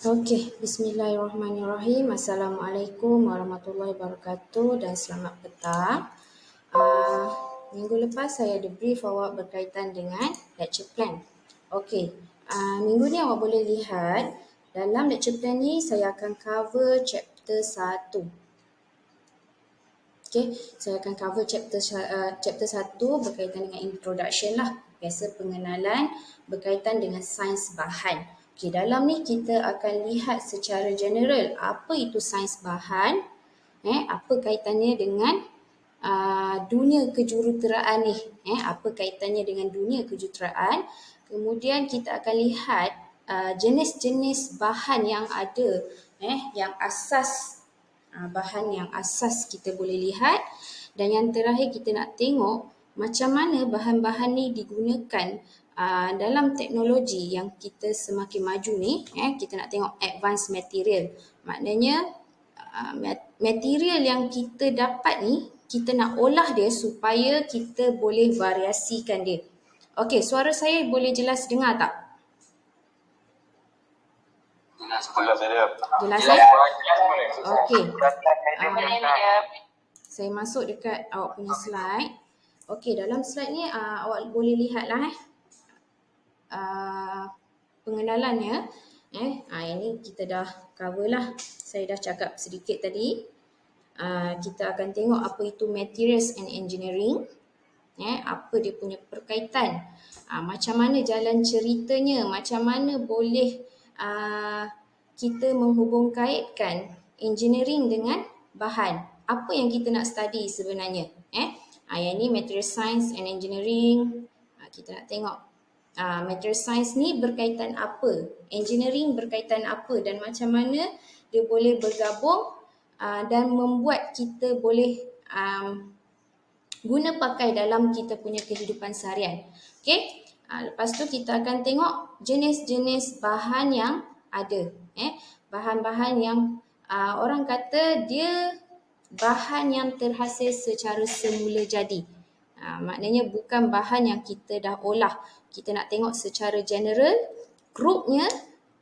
Okey, bismillahirrahmanirrahim. Assalamualaikum warahmatullahi wabarakatuh dan selamat petang. Uh, Minggu lepas saya ada brief awak berkaitan dengan lecture plan. Okey, minggu ni awak boleh lihat dalam lecture plan ni saya akan cover chapter 1. Okey, saya akan cover chapter 1 berkaitan dengan introduction lah. Biasa pengenalan berkaitan dengan sains bahan. Okey, dalam ni kita akan lihat secara general apa itu sains bahan, apa kaitannya dengan dunia kejuruteraan ni, apa kaitannya dengan dunia kejuruteraan. Kemudian kita akan lihat jenis-jenis bahan yang ada, yang asas, bahan yang asas kita boleh lihat. Dan yang terakhir kita nak tengok macam mana bahan-bahan ni digunakan dalam teknologi yang kita semakin maju ni. Kita nak tengok advanced material. Maknanya material yang kita dapat ni kita nak olah dia supaya kita boleh variasikan dia. Okey, suara saya boleh jelas dengar tak? Jelas ya? Okey. Saya masuk dekat awak punya slide. Okey, dalam slide ni awak boleh lihat lah pengenalannya. Ini kita dah cover lah. Saya dah cakap sedikit tadi. Kita akan tengok apa itu materials and engineering. Apa dia punya perkaitan. Macam mana jalan ceritanya. Macam mana boleh kita menghubung-kaitkan engineering dengan bahan. Apa yang kita nak study sebenarnya. Yang ni material science and engineering. Kita nak tengok material science ni berkaitan apa, engineering berkaitan apa dan macam mana dia boleh bergabung dan membuat kita boleh guna pakai dalam kita punya kehidupan seharian. Okey, lepas tu kita akan tengok jenis-jenis bahan yang ada. Bahan-bahan yang orang kata dia bahan yang terhasil secara semula jadi. Maknanya bukan bahan yang kita dah olah. Kita nak tengok secara general, grupnya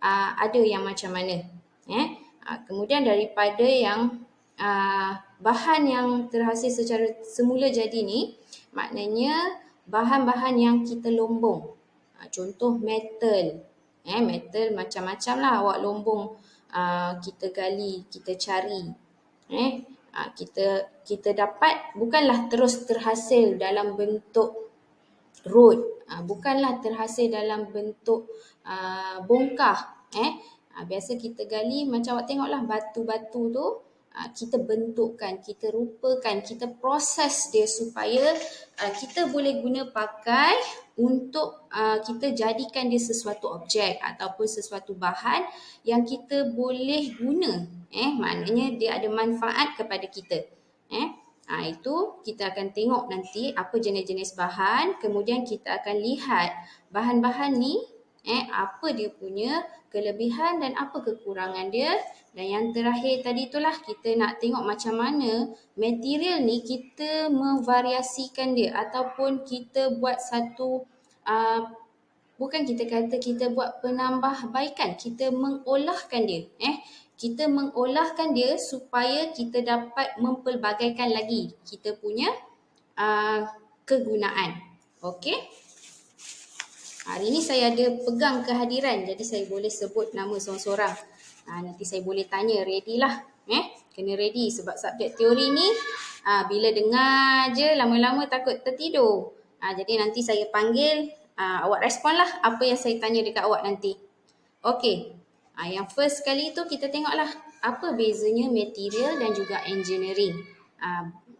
ada yang macam mana. Kemudian daripada yang bahan yang terhasil secara semula jadi ni, maknanya bahan-bahan yang kita lombong. Contoh metal. Metal macam-macam lah awak lombong. Kita gali, kita cari. Kita dapat bukanlah terus terhasil dalam bentuk rod, bukanlah terhasil dalam bentuk bongkah. Biasa kita gali macam awak tengoklah batu-batu tu, kita bentukkan, kita rupakan, kita proses dia supaya kita boleh guna pakai untuk kita jadikan dia sesuatu objek ataupun sesuatu bahan yang kita boleh guna. Maknanya dia ada manfaat kepada kita. Itu kita akan tengok nanti apa jenis-jenis bahan. Kemudian kita akan lihat bahan-bahan ni apa dia punya kelebihan dan apa kekurangan dia. Dan yang terakhir tadi itulah kita nak tengok macam mana material ni kita memvariasikan dia ataupun kita buat satu bukan kita kata kita buat penambahbaikan, kita mengolahkan dia. Kita mengolahkan dia supaya kita dapat mempelbagaikan lagi kita punya kegunaan. Okey. Hari ni saya ada pegang kehadiran, jadi saya boleh sebut nama seorang-seorang. Nanti saya boleh tanya, ready lah. Kena ready sebab subjek teori ni bila dengar je lama-lama takut tertidur. Jadi nanti saya panggil, awak respon lah apa yang saya tanya dekat awak nanti. Okey. Yang first kali tu kita tengoklah apa bezanya material dan juga engineering.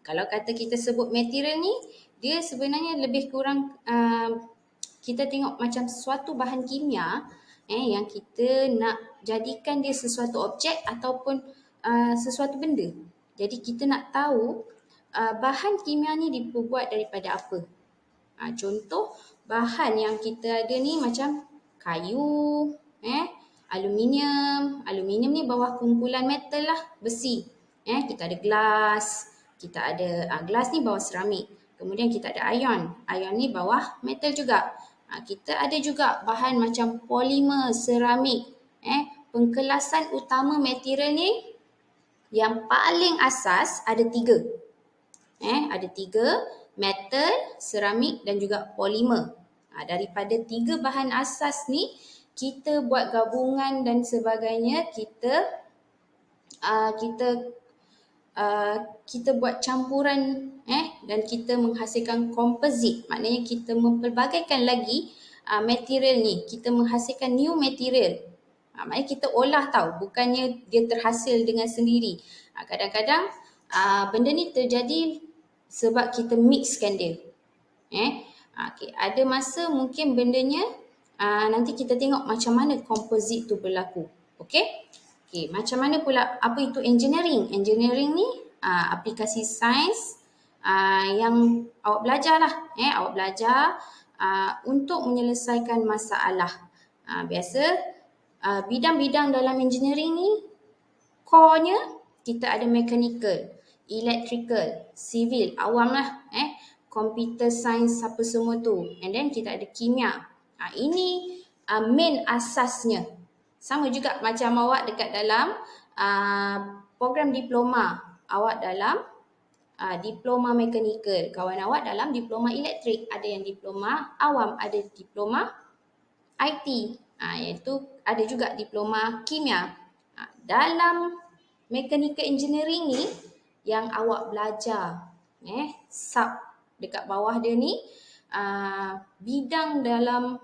Kalau kata kita sebut material ni, dia sebenarnya lebih kurang kita tengok macam suatu bahan kimia yang kita nak jadikan dia sesuatu objek ataupun sesuatu benda. Jadi kita nak tahu bahan kimia ni dibuat daripada apa. Contoh bahan yang kita ada ni macam kayu, aluminium. Aluminium ni bawah kumpulan metal lah, besi. Kita ada gelas, kita ada gelas ni bawah seramik. Kemudian kita ada ion. Ion ni bawah metal juga. Kita ada juga bahan macam polimer, seramik. pengkelasan utama material ni yang paling asas ada 3. Ada 3, metal, seramik dan juga polimer. Daripada 3 bahan asas ni, kita buat gabungan dan sebagainya, kita buat campuran dan kita menghasilkan komposit. Maknanya kita mempelbagaikan lagi material ni, kita menghasilkan new material. Maknanya kita olah tahu, bukannya dia terhasil dengan sendiri. Kadang-kadang benda ni terjadi sebab kita mixkan dia. Okay. Ada masa mungkin bendanya nanti kita tengok macam mana komposit tu berlaku. Okay? Okay, macam mana pula apa itu engineering? Engineering ni aplikasi sains yang awak belajar lah. Awak belajar untuk menyelesaikan masalah. Biasa bidang-bidang dalam engineering ni core-nya kita ada mechanical, electrical, civil, awam lah. Computer science apa semua tu. And then kita ada kimia. Ini main asasnya. Sama juga macam awak dekat dalam program diploma. Awak dalam diploma mechanical. Kawan awak dalam diploma elektrik. Ada yang diploma awam, ada diploma IT. Iaitu ada juga diploma kimia. Dalam mechanical engineering ni yang awak belajar sub dekat bawah dia ni bidang dalam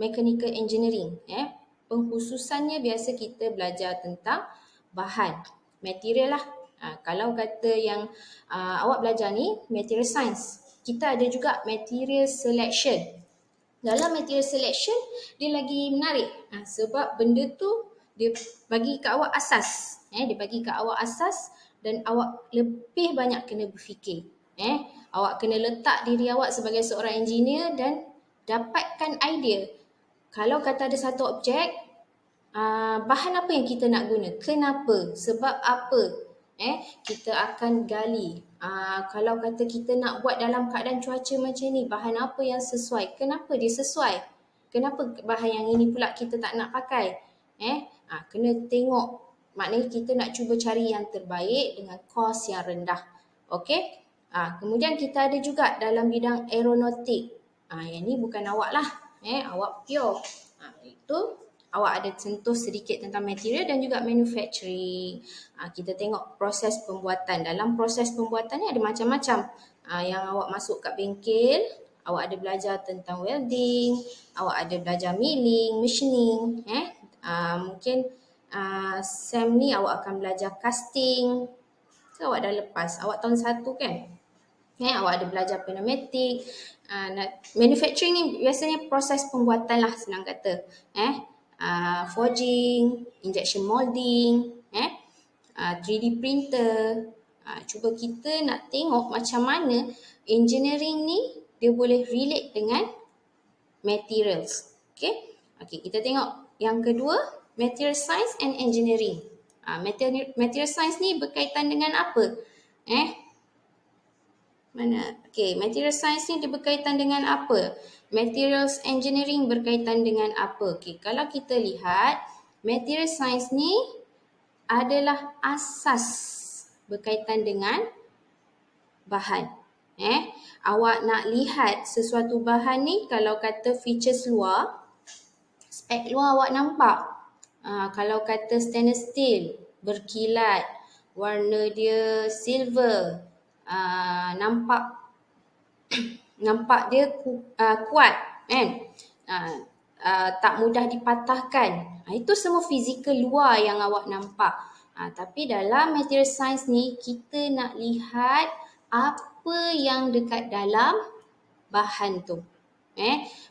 mechanical engineering. Pengkhususannya biasa kita belajar tentang bahan, material lah. Kalau kata yang awak belajar ni material science, kita ada juga material selection. Dalam material selection dia lagi menarik sebab benda tu dia bagi ke awak asas. Dia bagi ke awak asas dan awak lebih banyak kena berfikir. Awak kena letak diri awak sebagai seorang engineer dan dapatkan idea. Kalau kata ada satu objek, bahan apa yang kita nak guna? Kenapa? Sebab apa? Kita akan gali. Kalau kata kita nak buat dalam keadaan cuaca macam ni, bahan apa yang sesuai? Kenapa dia sesuai? Kenapa bahan yang ini pula kita tak nak pakai? Kena tengok. Maknanya kita nak cuba cari yang terbaik dengan kos yang rendah. Okey? Kemudian kita ada juga dalam bidang aeronautik. Yang ni bukan awak lah. Awak pure. Itu awak ada sentuh sedikit tentang material dan juga manufacturing. Kita tengok proses pembuatan. Dalam proses pembuatan ni ada macam-macam. Yang awak masuk kat bengkel, awak ada belajar tentang welding, awak ada belajar milling, machining. Mungkin SEM ni awak akan belajar casting. So awak dah lepas, awak tahun 1 kan? Awak ada belajar pneumatik. Manufacturing ni biasanya proses pembuatan lah, senang kata. Forging, injection molding, 3D printer. Cuba kita nak tengok macam mana engineering ni dia boleh relate dengan materials. Okay, kita tengok yang kedua, material science and engineering. Material science ni berkaitan dengan apa? Mana? Okay, material science ni dia berkaitan dengan apa? Materials engineering berkaitan dengan apa? Okay, kalau kita lihat, material science ni adalah asas berkaitan dengan bahan. Awak nak lihat sesuatu bahan ni, kalau kata features luar, spek luar awak nampak. Kalau kata stainless steel, berkilat, warna dia silver, nampak dia kuat kan, tak mudah dipatahkan. Itu semua fizikal luar yang awak nampak. Tapi dalam material science ni kita nak lihat apa yang dekat dalam bahan tu.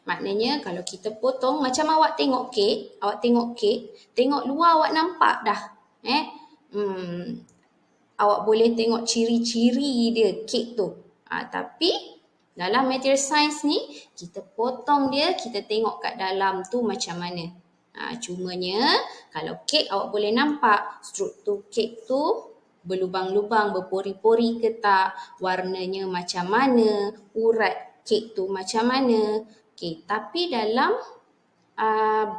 Maknanya kalau kita potong, macam awak tengok kek, tengok luar awak nampak dah. Awak boleh tengok ciri-ciri dia kek tu. Tapi dalam material science ni, kita potong dia, kita tengok kat dalam tu macam mana. Cumanya kalau kek awak boleh nampak struktur kek tu berlubang-lubang, berpori-pori ke tak, warnanya macam mana, urat kek tu macam mana. Tapi dalam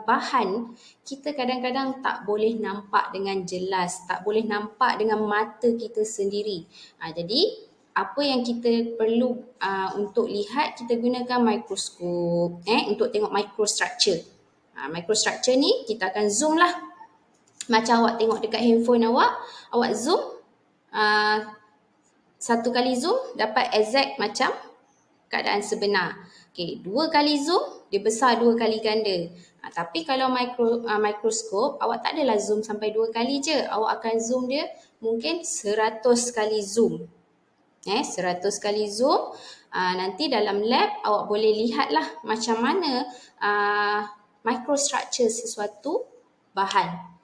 bahan, kita kadang-kadang tak boleh nampak dengan jelas, tak boleh nampak dengan mata kita sendiri. Jadi apa yang kita perlu untuk lihat, kita gunakan mikroskop untuk tengok microstructure. Microstructure ni kita akan zoom lah. Macam awak tengok dekat handphone awak zoom, satu kali zoom dapat exact macam keadaan sebenar. Okey, 2 kali zoom dia besar 2 kali ganda. Tapi kalau mikroskop awak tak adalah zoom sampai 2 kali je. Awak akan zoom dia mungkin 100 kali zoom. 100 kali zoom. Nanti dalam lab awak boleh lihatlah macam mana microstructure sesuatu bahan.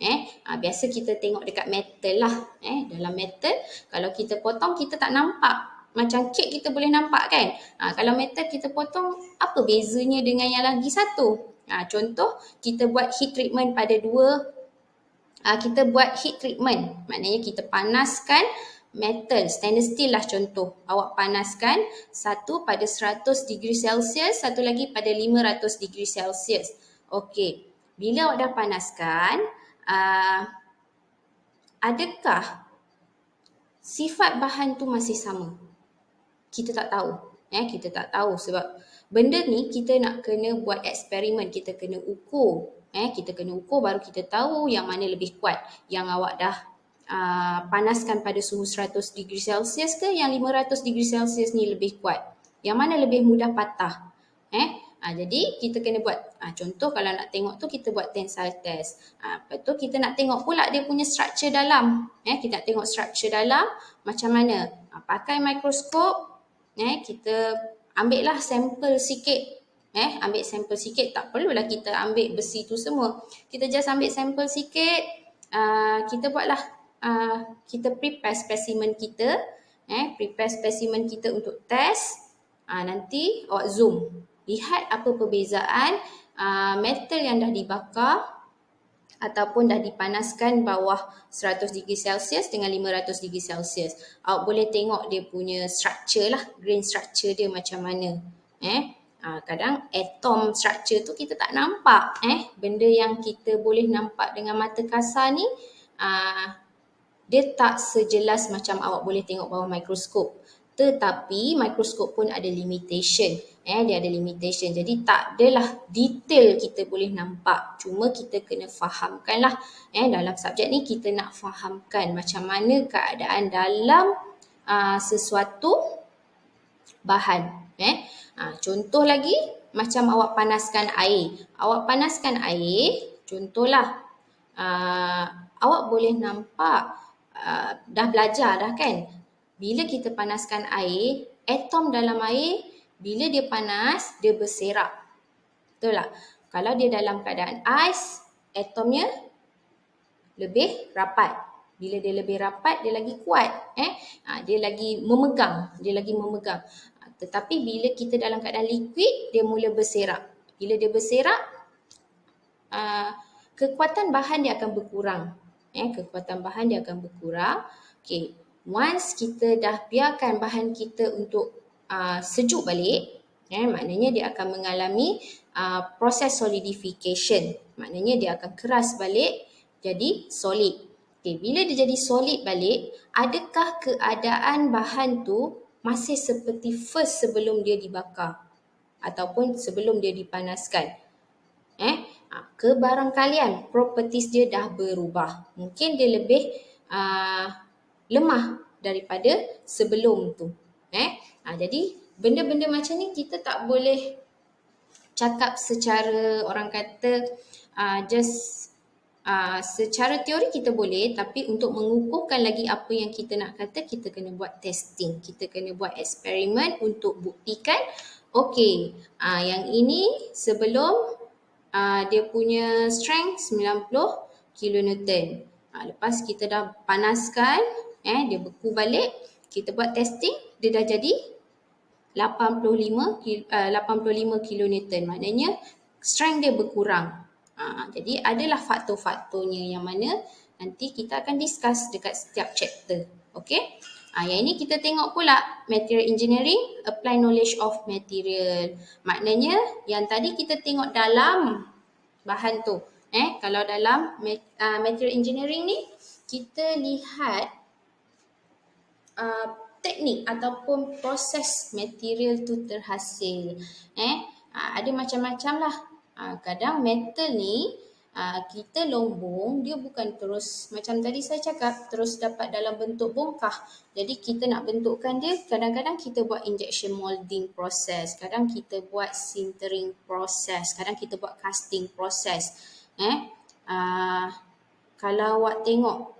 Biasa kita tengok dekat metal lah. Dalam metal kalau kita potong kita tak nampak. Macam kek kita boleh nampak kan. Kalau metal kita potong, apa bezanya dengan yang lagi satu? Contoh kita buat heat treatment pada kita buat heat treatment. Maknanya kita panaskan metal, stainless steel lah contoh. Awak panaskan satu pada 100 degree Celsius, satu lagi pada 500 degree Celsius. Okey, bila awak dah panaskan, adakah sifat bahan tu masih sama? Kita tak tahu. Kita tak tahu sebab benda ni kita nak kena buat eksperimen, kita kena ukur. Kita kena ukur baru kita tahu yang mana lebih kuat. Yang awak dah panaskan pada suhu 100 degree Celsius ke yang 500 degree Celsius ni lebih kuat. Yang mana lebih mudah patah. Jadi kita kena buat, contoh kalau nak tengok tu kita buat tensile test. Lepas tu kita nak tengok pula dia punya structure dalam. Kita nak tengok structure dalam macam mana. Pakai mikroskop, kita ambil lah sampel sikit. Ambil sampel sikit, tak perlulah kita ambil besi tu semua. Kita just ambil sampel sikit, kita buatlah, kita prepare specimen kita. Prepare specimen kita untuk test. Nanti awak zoom. Lihat apa perbezaan metal yang dah dibakar ataupun dah dipanaskan bawah 100 degree Celsius dengan 500 degree Celsius. Awak boleh tengok dia punya structure lah, grain structure dia macam mana. Kadang atom structure tu kita tak nampak. Benda yang kita boleh nampak dengan mata kasar ni, dia tak sejelas macam awak boleh tengok bawah mikroskop. Tetapi mikroskop pun ada limitation. Dia ada limitation. Jadi tak adalah detail kita boleh nampak. Cuma kita kena fahamkan lah. Dalam subjek ni kita nak fahamkan macam mana keadaan dalam sesuatu bahan. Contoh lagi macam awak panaskan air. Awak panaskan air, contohlah awak boleh nampak dah belajar dah kan. Bila kita panaskan air, atom dalam air bila dia panas, dia berserak. Betul tak? Kalau dia dalam keadaan ais, atomnya lebih rapat. Bila dia lebih rapat, dia lagi kuat. Dia lagi memegang. Tetapi bila kita dalam keadaan liquid, dia mula berserak. Bila dia berserak, kekuatan bahan dia akan berkurang. Okay. Once kita dah biarkan bahan kita untuk sejuk balik, maknanya dia akan mengalami proses solidification. Maknanya dia akan keras balik jadi solid. Okay, bila dia jadi solid balik, adakah keadaan bahan tu masih seperti first sebelum dia dibakar ataupun sebelum dia dipanaskan? Kebarangkalian properties dia dah berubah. Mungkin dia lebih lemah daripada sebelum tu. Jadi benda-benda macam ni kita tak boleh cakap secara orang kata secara teori kita boleh, tapi untuk mengukuhkan lagi apa yang kita nak kata, kita kena buat testing, kita kena buat eksperimen untuk buktikan okey, yang ini sebelum dia punya strength 90 kilonewton. Lepas kita dah panaskan, dia beku balik, kita buat testing, dia dah jadi 85 kilonewton. Maknanya strength dia berkurang. Jadi adalah faktor-faktornya yang mana nanti kita akan discuss dekat setiap chapter. Okay? Yang ini kita tengok pula material engineering, apply knowledge of material. Maknanya yang tadi kita tengok dalam bahan tu. Kalau dalam material engineering ni, kita lihat teknik ataupun proses material tu terhasil. Ada macam-macam lah. Kadang metal ni kita lombong, dia bukan terus macam tadi saya cakap terus dapat dalam bentuk bongkah. Jadi kita nak bentukkan dia, kadang-kadang kita buat injection molding proses, kadang kita buat sintering proses, kadang kita buat casting proses. Kalau awak tengok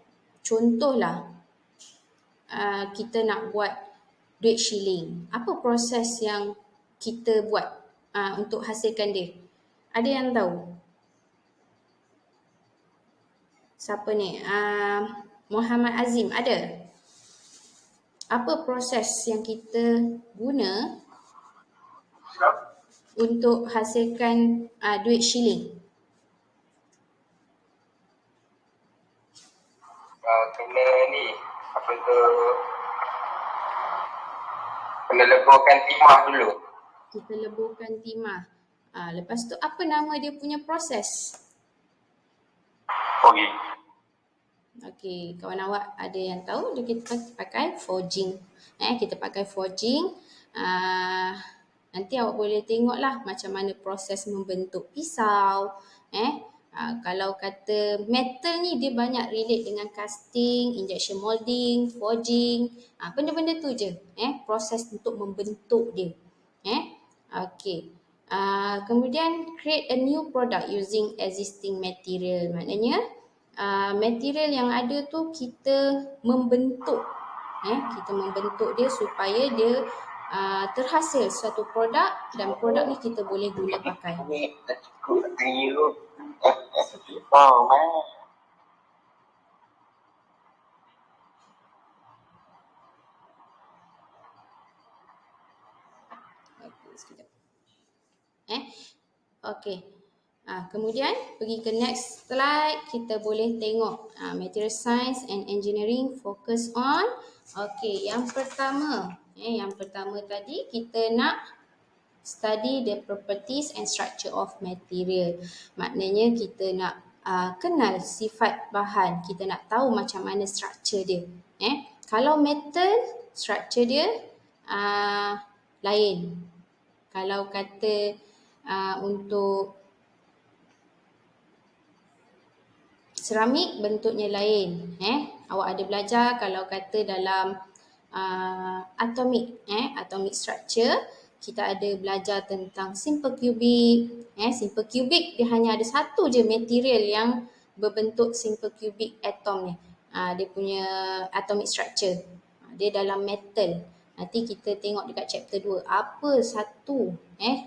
contohlah, kita nak buat duit shilling. Apa proses yang kita buat untuk hasilkan dia? Ada yang tahu? Siapa ni? Muhammad Azim ada? Apa proses yang kita guna untuk hasilkan duit shilling? Kena ni, apa tu, kena leburkan timah dulu. Kita leburkan timah. Lepas tu apa nama dia punya proses? Forging. Okey, kawan awak ada yang tahu? Dia kita pakai forging. Kita pakai forging. Nanti awak boleh tengoklah macam mana proses membentuk pisau. Kalau kata metal ni dia banyak relate dengan casting, injection molding, forging. Benda-benda tu je. Proses untuk membentuk dia. Okey. Kemudian create a new product using existing material. Maknanya material yang ada tu kita membentuk. Kita membentuk dia supaya dia terhasil suatu produk dan produk ni kita boleh guna pakai. Okey, sekejap. Okey. Kemudian pergi ke next slide, kita boleh tengok material science and engineering focus on. Okey, yang pertama tadi kita nak study the properties and structure of material. Maknanya kita nak kenal sifat bahan, kita nak tahu macam mana structure dia. Kalau metal, structure dia lain. Kalau kata untuk seramik bentuknya lain. Awak ada belajar kalau kata dalam atomic structure, kita ada belajar tentang simple cubic. Simple cubic dia hanya ada satu je material yang berbentuk simple cubic atom ni. Dia punya atomic structure. Dia dalam metal. Nanti kita tengok dekat chapter 2 apa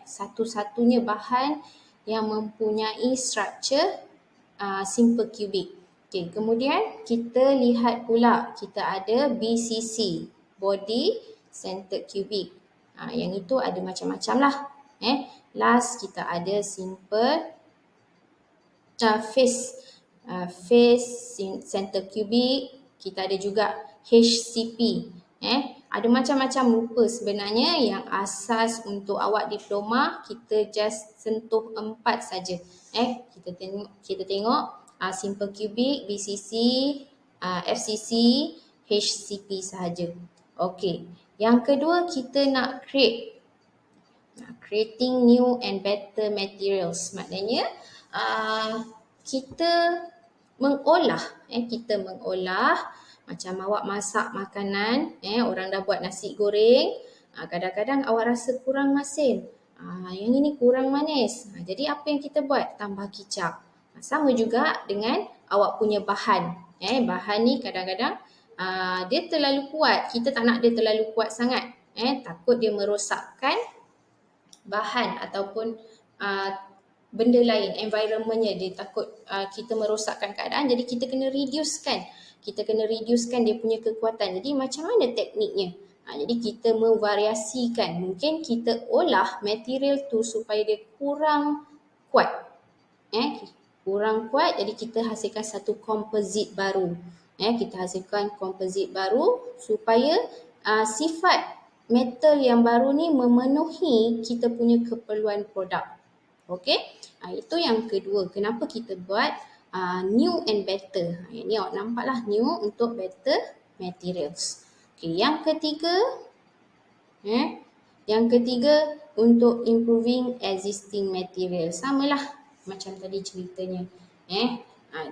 satu-satunya bahan yang mempunyai structure simple cubic. Okay, kemudian kita lihat pula kita ada BCC, body centered cubic. Yang itu ada macam-macam lah. Last kita ada simple face centered cubic. Kita ada juga HCP. Ada macam-macam rupa sebenarnya. Yang asas untuk awak diploma kita just sentuh 4 saja. Kita tengok simple cubic, BCC, FCC, HCP sahaja. Okey. Yang kedua kita nak creating new and better materials. Maknanya kita mengolah macam awak masak makanan, orang dah buat nasi goreng, kadang-kadang awak rasa kurang masin. Yang ini kurang manis. Jadi apa yang kita buat? Tambah kicap. Sama juga dengan awak punya bahan. Bahan ni kadang-kadang dia terlalu kuat. Kita tak nak dia terlalu kuat sangat. Takut dia merosakkan bahan ataupun benda lain, environmentnya. Dia takut kita merosakkan keadaan. Jadi kita kena reducekan. Dia punya kekuatan. Jadi macam mana tekniknya? Jadi kita memvariasikan. Mungkin kita olah material tu supaya dia kurang kuat. Kurang kuat, jadi kita hasilkan satu komposit baru. Kita hasilkan komposit baru supaya sifat metal yang baru ni memenuhi kita punya keperluan produk. Okey, itu yang kedua. Kenapa kita buat new and better. Yang ni awak nampaklah, new untuk better materials. Okey, yang ketiga, yang ketiga untuk improving existing material. Samalah macam tadi ceritanya.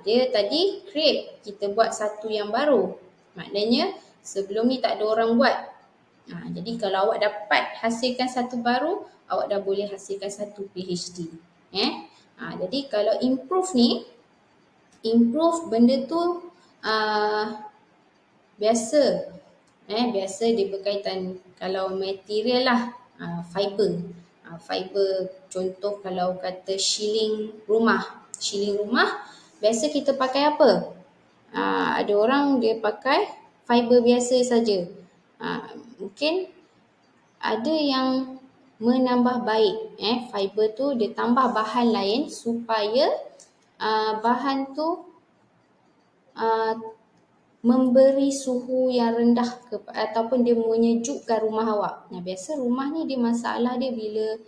Dia tadi create, kita buat satu yang baru. Maknanya sebelum ni tak ada orang buat. Jadi kalau awak dapat hasilkan satu baru, awak dah boleh hasilkan satu PhD. Jadi kalau improve ni, improve benda tu biasa. Biasa dia berkaitan kalau material lah, fiber. Fiber contoh kalau kata shieling rumah. Shieling rumah biasa kita pakai apa? Ada orang dia pakai fiber biasa saja. Mungkin ada yang menambah baik. Fiber tu dia tambah bahan lain supaya bahan tu memberi suhu yang rendah ataupun dia menyejukkan rumah awak. Biasa rumah ni dia masalah dia bila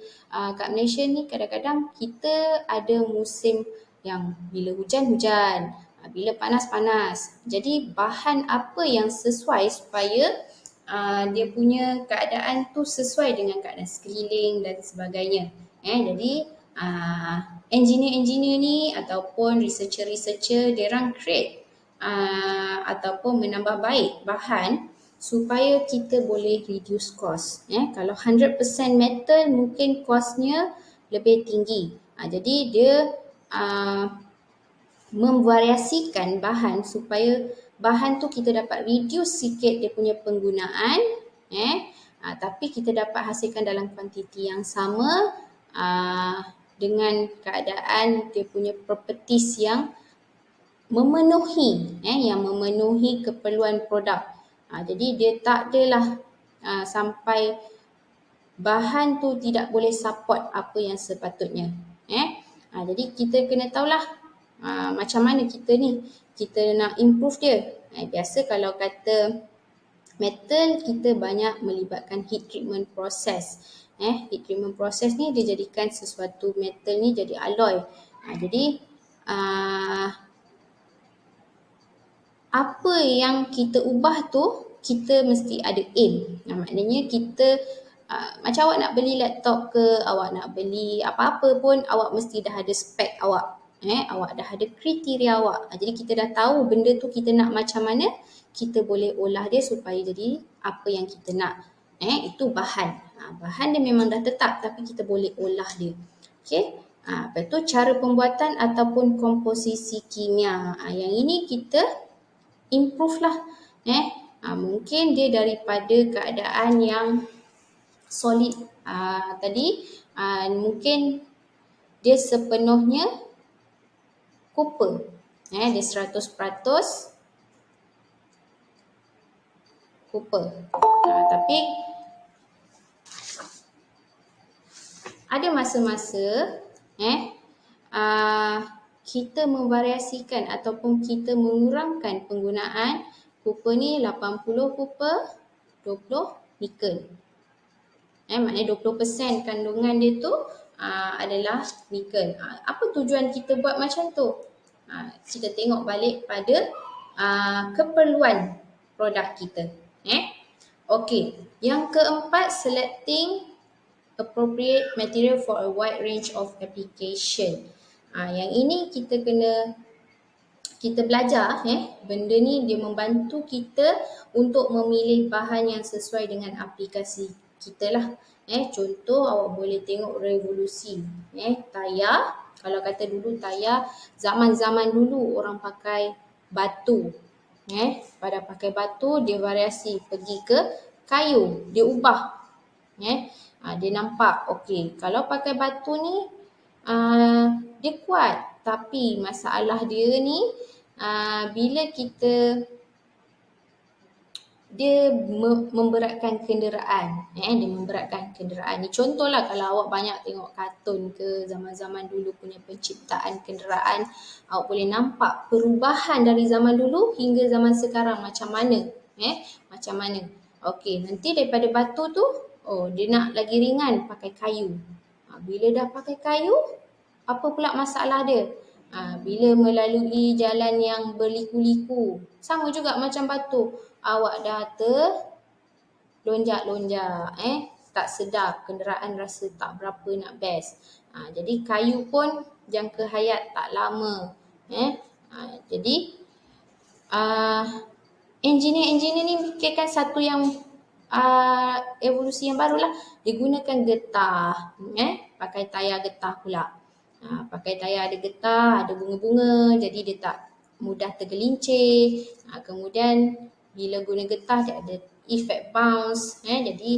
kat Malaysia ni kadang-kadang kita ada musim yang bila hujan-hujan, bila panas-panas. Jadi bahan apa yang sesuai supaya dia punya keadaan tu sesuai dengan keadaan sekeliling dan sebagainya. Jadi engineer-engineer ni ataupun researcher-researcher dia orang create ataupun menambah baik bahan supaya kita boleh reduce cost. Kalau 100% metal mungkin costnya lebih tinggi. Jadi dia memvariasikan bahan supaya bahan tu kita dapat reduce sikit dia punya penggunaan, tapi kita dapat hasilkan dalam kuantiti yang sama dengan keadaan dia punya properties yang memenuhi keperluan produk. Jadi dia tak adalah sampai bahan tu tidak boleh support apa yang sepatutnya. Jadi kita kena tahulah macam mana kita nak improve dia. Biasa kalau kata metal, kita banyak melibatkan heat treatment process. Heat treatment process ni dia jadikan sesuatu metal ni jadi alloy. Jadi apa yang kita ubah tu kita mesti ada aim. Maknanya kita macam awak nak beli laptop ke, awak nak beli apa-apa pun, awak mesti dah ada spek awak. Awak dah ada kriteria awak. Jadi kita dah tahu benda tu kita nak macam mana, kita boleh olah dia supaya jadi apa yang kita nak. Itu bahan. Bahan dia memang dah tetap tapi kita boleh olah dia. Okey. Lepas tu cara pembuatan ataupun komposisi kimia. Yang ini kita improve lah. Mungkin dia daripada keadaan yang solid tadi, mungkin dia sepenuhnya copper. Dia 100% copper. Tapi ada masa-masa kita memvariasikan ataupun kita mengurangkan penggunaan copper ni 80 copper, 20 nikel. Maknanya 20% kandungan dia tu adalah nikel. Apa tujuan kita buat macam tu? Kita tengok balik pada keperluan produk kita. Okey, yang keempat, selecting appropriate material for a wide range of application. Yang ini kita belajar, benda ni dia membantu kita untuk memilih bahan yang sesuai dengan aplikasi kita lah. Contoh awak boleh tengok revolusi, tayar. Kalau kata dulu tayar, zaman-zaman dulu orang pakai batu. Pada pakai batu dia variasi pergi ke kayu, dia ubah. Dia nampak okey, kalau pakai batu ni dia kuat, tapi masalah dia ni bila dia memberatkan kenderaan. Dia memberatkan kenderaan. Ni contohlah kalau awak banyak tengok kartun ke zaman-zaman dulu punya penciptaan kenderaan, awak boleh nampak perubahan dari zaman dulu hingga zaman sekarang macam mana. Macam mana. Okey, nanti daripada batu tu, dia nak lagi ringan pakai kayu. Bila dah pakai kayu, apa pula masalah dia? Bila melalui jalan yang berliku-liku, sama juga macam batu. Awak dah lonjak-lonjak, tak sedap, kenderaan rasa tak berapa nak best. Jadi kayu pun jangka hayat tak lama. Jadi engineer ni fikirkan satu yang evolusi yang barulah. Dia gunakan getah, pakai tayar getah pula. Pakai tayar ada getah, ada bunga-bunga, jadi dia tak mudah tergelincir. Kemudian bila guna getah dia ada effect bounce, jadi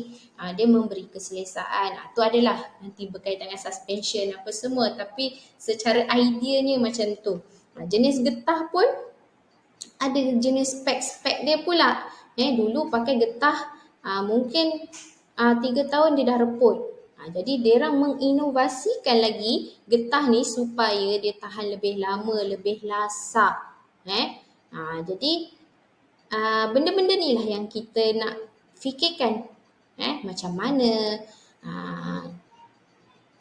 dia memberi keselesaan. Itu adalah nanti berkaitan dengan suspension apa semua, tapi secara ideanya macam tu. Jenis getah pun ada jenis spek-spek dia pula. Dulu pakai getah mungkin 3 tahun dia dah reput. Jadi diorang menginovasikan lagi getah ni supaya dia tahan lebih lama, lebih lasak. Jadi benda-benda ni lah yang kita nak fikirkan. Macam mana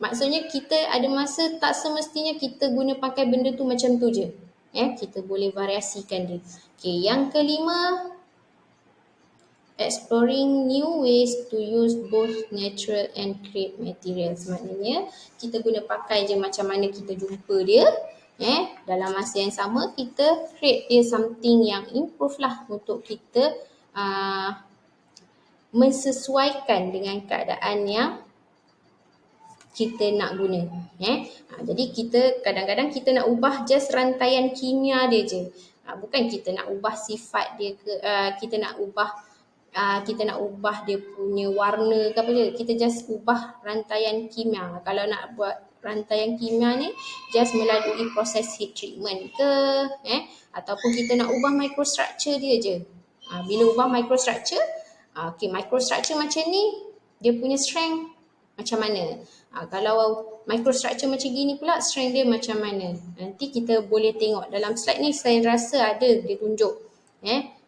maksudnya kita ada masa tak semestinya kita guna pakai benda tu macam tu je. Kita boleh variasikan dia. Okay, yang kelima, exploring new ways to use both natural and create materials. Maknanya kita guna pakai je macam mana kita jumpa dia. Dalam masa yang sama kita create dia something yang improve lah untuk kita mensesuaikan dengan keadaan yang kita nak guna. Jadi kita kadang-kadang kita nak ubah just rantaian kimia dia je. Bukan kita nak ubah sifat dia ke, kita nak ubah dia punya warna ke apa je. Kita just ubah rantaian kimia. Kalau nak buat rantaian kimia ni just melalui proses heat treatment ke, ataupun kita nak ubah microstructure dia je. Bila ubah microstructure, microstructure macam ni dia punya strength macam mana. Kalau microstructure macam gini pula, strength dia macam mana. Nanti kita boleh tengok dalam slide ni, saya rasa ada dia tunjuk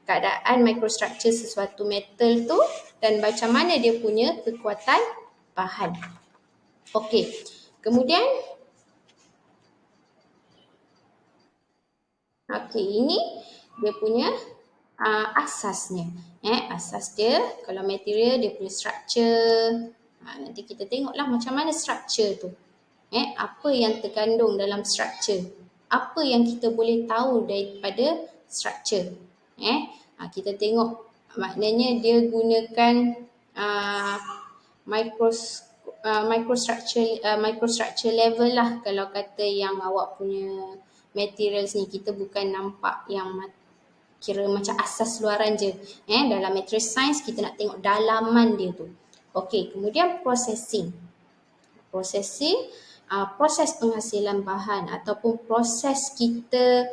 keadaan microstructure sesuatu metal tu dan macam mana dia punya kekuatan bahan. Okey, kemudian ini dia punya asasnya. Asas dia, kalau material dia punya structure. Nanti kita tengoklah macam mana structure tu. Apa yang terkandung dalam structure. Apa yang kita boleh tahu daripada structure. Kita tengok, maknanya dia gunakan microstructure level lah. Kalau kata yang awak punya materials ni, kita bukan nampak yang kira macam asas luaran je. Dalam material science kita nak tengok dalaman dia tu. Okey, kemudian processing. Proses penghasilan bahan ataupun proses kita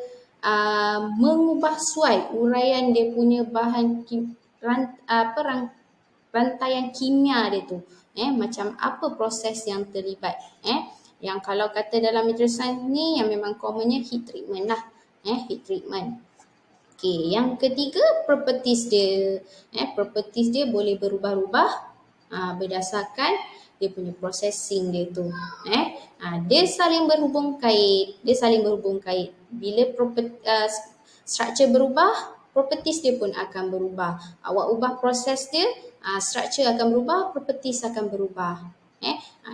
mengubah suai uraian dia punya bahan rantaian kimia dia tu. Macam apa proses yang terlibat. Yang kalau kata dalam material science ni yang memang commonnya heat treatment lah. Heat treatment. Okay, yang ketiga properties dia. Properties dia boleh berubah-ubah berdasarkan dia punya processing dia tu. Dia saling berhubung kait. Bila structure berubah, properties dia pun akan berubah. Awak ubah proses dia, structure akan berubah, properties akan berubah.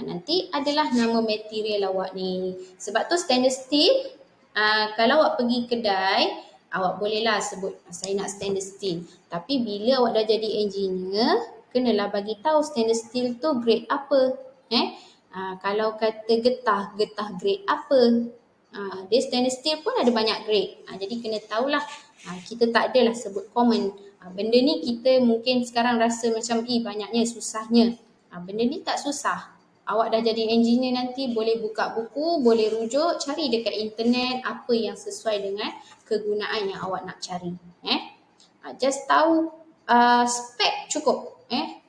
Nanti adalah nama material awak ni. Sebab tu stainless steel, kalau awak pergi kedai, awak bolehlah sebut saya nak stainless steel. Tapi bila awak dah jadi engineer, kenalah bagi tahu stainless steel tu grade apa. Kalau kata getah grade apa. Dia stainless steel pun ada banyak grade. Jadi kena tahulah. Kita tak adalah sebut common. Benda ni kita mungkin sekarang rasa macam banyaknya, susahnya. Benda ni tak susah. Awak dah jadi engineer nanti boleh buka buku, boleh rujuk, cari dekat internet apa yang sesuai dengan kegunaan yang awak nak cari. Just tahu spek cukup.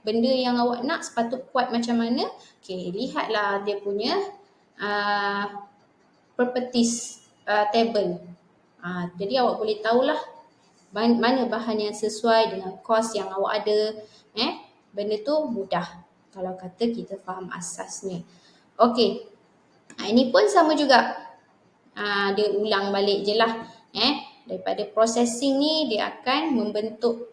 Benda yang awak nak sepatut kuat macam mana. Okay, lihatlah dia punya properties table. Jadi awak boleh tahulah mana bahan yang sesuai dengan kos yang awak ada. Benda tu mudah kalau kata kita faham asas ni. Okey. Ini pun sama juga. Dia ulang balik je lah. Daripada processing ni dia akan membentuk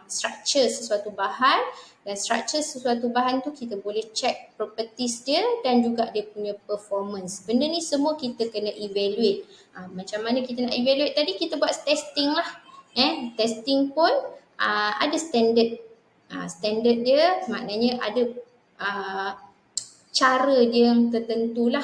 structure sesuatu bahan, dan structure sesuatu bahan tu kita boleh check properties dia dan juga dia punya performance. Benda ni semua kita kena evaluate. Macam mana kita nak evaluate tadi, kita buat testing lah. Testing pun ada standard. Standard dia maknanya ada cara dia yang tertentu lah.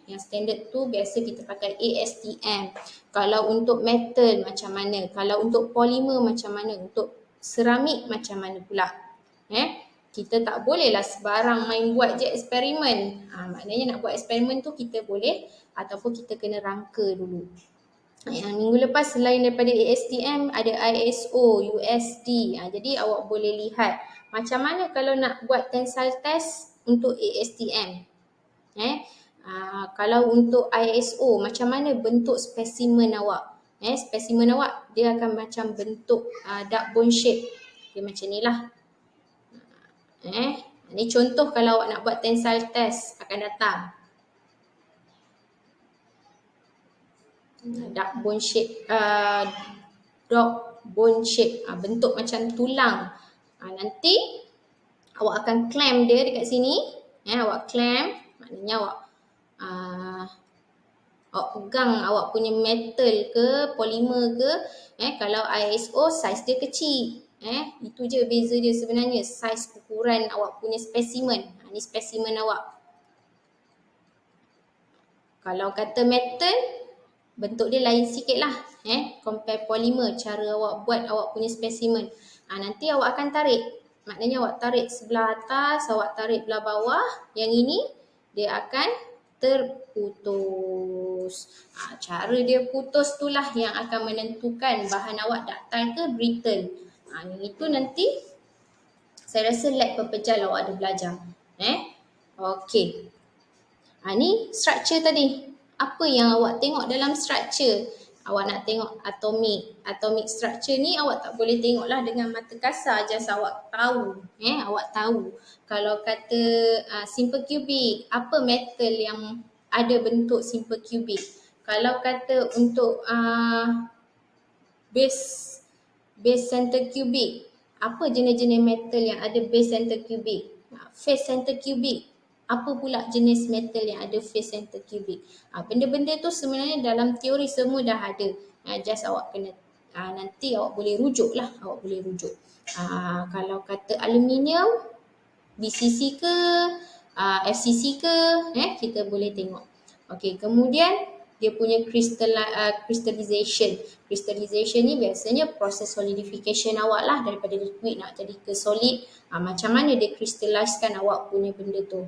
Yang standard tu biasa kita pakai ASTM. Kalau untuk metal macam mana, kalau untuk polimer macam mana, untuk seramik macam mana pula. Kita tak boleh lah sebarang main buat je eksperimen. Maknanya nak buat eksperimen tu kita boleh ataupun kita kena rangka dulu. Yang minggu lepas selain daripada ASTM ada ISO, USD. Jadi awak boleh lihat macam mana kalau nak buat tensile test untuk ASTM. Kalau untuk ISO, macam mana bentuk spesimen awak. Spesimen awak dia akan macam bentuk duck bone shape. Dia macam ni lah. Ni contoh kalau awak nak buat tensile test akan datang. Duck bone shape, dog bone shape, bentuk macam tulang. Nanti awak akan clamp dia dekat sini. Awak clamp, maknanya awak pegang awak punya metal ke polimer ke. Kalau ISO saiz dia kecil. Itu je beza dia sebenarnya, saiz ukuran awak punya spesimen. Ni spesimen awak. Kalau kata metal, bentuk dia lain sikit lah. Compare polimer, cara awak buat awak punya spesimen. Nanti awak akan tarik. Maknanya awak tarik sebelah atas, awak tarik belah bawah. Yang ini dia akan terputus. Cara dia putus tu lah yang akan menentukan bahan awak ductile ke brittle. Yang itu nanti saya rasa lab pepejal awak ada belajar. Okey. Ni structure tadi. Apa yang awak tengok dalam structure? Awak nak tengok atomic structure ni awak tak boleh tengok lah dengan mata kasar, just awak tahu. Awak tahu. Kalau kata simple cubic, apa metal yang ada bentuk simple cubic? Kalau kata untuk base center cubic, apa jenis-jenis metal yang ada base center cubic? Face center cubic, apa pula jenis metal yang ada face center cubic? Benda-benda tu sebenarnya dalam teori semua dah ada. Just awak kena nanti awak boleh rujuk lah. Kalau kata aluminium, BCC ke, FCC ke, kita boleh tengok. Okey, kemudian dia punya crystallization. Crystallization ni biasanya proses solidification awak lah, daripada liquid nak jadi ke solid. Macam mana dia crystallizekan awak punya benda tu.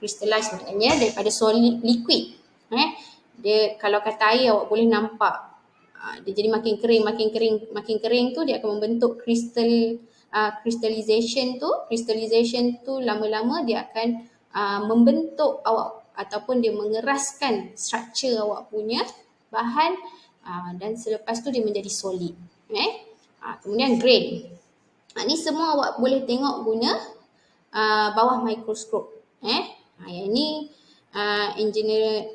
Crystallize maknanya daripada solid liquid. Dia kalau kata air awak boleh nampak. Dia jadi makin kering tu dia akan membentuk crystallization tu lama-lama dia akan membentuk awak ataupun dia mengeraskan structure awak punya bahan, dan selepas tu dia menjadi solid. Kemudian grain. Ni semua awak boleh tengok guna bawah mikroskop. Yang ni engineer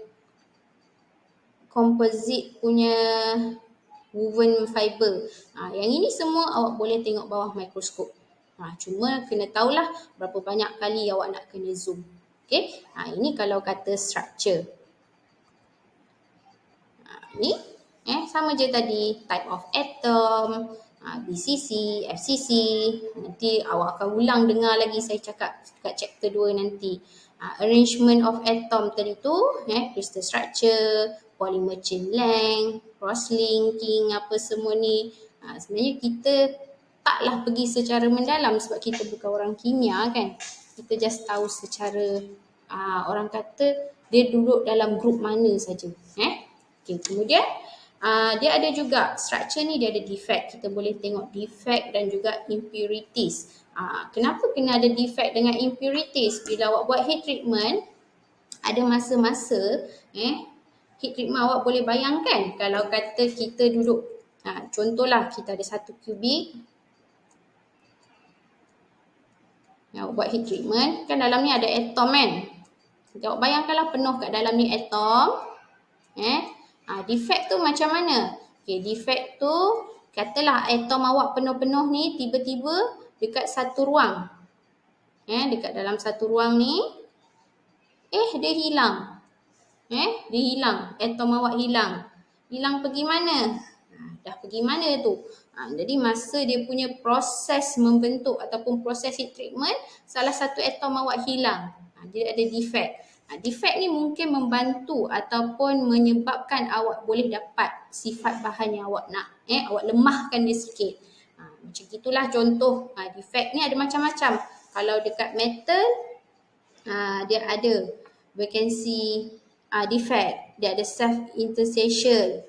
composite punya woven fiber. Yang ini semua awak boleh tengok bawah mikroskop. Cuma kena tahulah berapa banyak kali awak nak kena zoom. Okay? Ini kalau kata structure. Ni sama je tadi, type of atom, BCC, FCC. Nanti awak akan ulang dengar lagi saya cakap kat chapter 2 nanti. Arrangement of atom tadi tu, crystal structure, polymer chain length, cross linking, apa semua ni. Sebenarnya kita taklah pergi secara mendalam sebab kita bukan orang kimia kan. Kita just tahu secara orang kata dia duduk dalam grup mana saja. Okay, kemudian dia ada juga structure ni, dia ada defect. Kita boleh tengok defect dan juga impurities. Kenapa kena ada defect dengan impurities? Bila awak buat heat treatment, ada masa-masa heat treatment awak boleh bayangkan kalau kata kita duduk, contohlah kita ada satu kubik, awak buat heat treatment, kan dalam ni ada atom kan. Awak bayangkanlah penuh kat dalam ni atom. Defect tu macam mana? Okay, defect tu katalah atom awak penuh-penuh ni tiba-tiba dekat satu ruang. Dekat dalam satu ruang ni dia hilang. Dia hilang. Atom awak hilang. Hilang pergi mana? Dah pergi mana tu? Jadi masa dia punya proses membentuk ataupun proses heat treatment, salah satu atom awak hilang. Dia ada defect. Defect ni mungkin membantu ataupun menyebabkan awak boleh dapat sifat bahan yang awak nak. Awak lemahkan dia sikit. Macam itulah contoh. Defect ni ada macam-macam. Kalau dekat metal, dia ada vacancy defect, dia ada self intercession.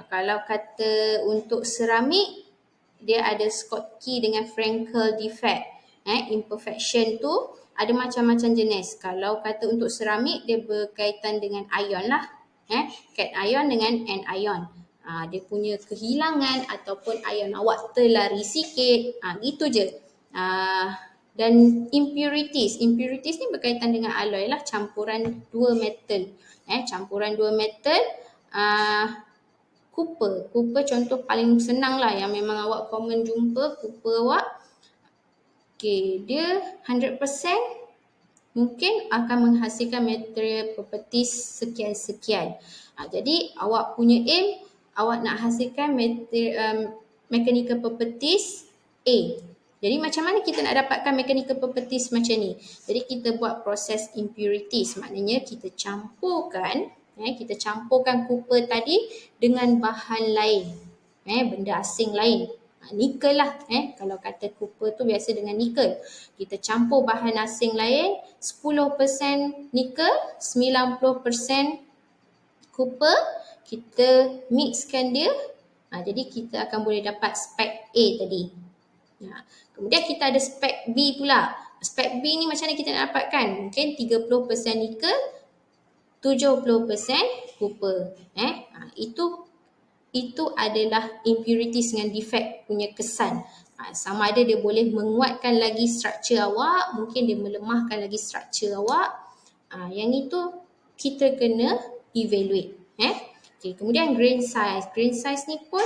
Kalau kata untuk seramik, dia ada Schottky dengan Frankel defect. Imperfection tu ada macam-macam jenis. Kalau kata untuk seramik, dia berkaitan dengan ion lah. Cation dengan anion. Dia punya kehilangan ataupun ion awak terlari sikit. Gitu je. Dan impurities ni berkaitan dengan alloy lah, campuran dua metal. Campuran dua metal, copper contoh paling senang lah yang memang awak common jumpa. Copper awak, dia 100% mungkin akan menghasilkan material properties sekian-sekian. Jadi awak punya aim, awak nak hasilkan mechanical properties A. Jadi macam mana kita nak dapatkan mechanical properties macam ni? Jadi kita buat proses impurities, maknanya kita campurkan copper tadi dengan bahan lain, benda asing lain. Nikel lah, kalau kata copper tu biasa dengan nikel. Kita campur bahan asing lain, 10% nikel, 90% copper, kita mixkan dia. Jadi kita akan boleh dapat spek A tadi. Kemudian kita ada spek B pula. Spek B ni macam mana kita nak dapatkan? Mungkin 30% nikel, 70% copper. Itu adalah impurities dengan defect punya kesan. Sama ada dia boleh menguatkan lagi struktur awak, mungkin dia melemahkan lagi struktur awak. Yang itu kita kena evaluate. Okay, kemudian grain size. Grain size ni pun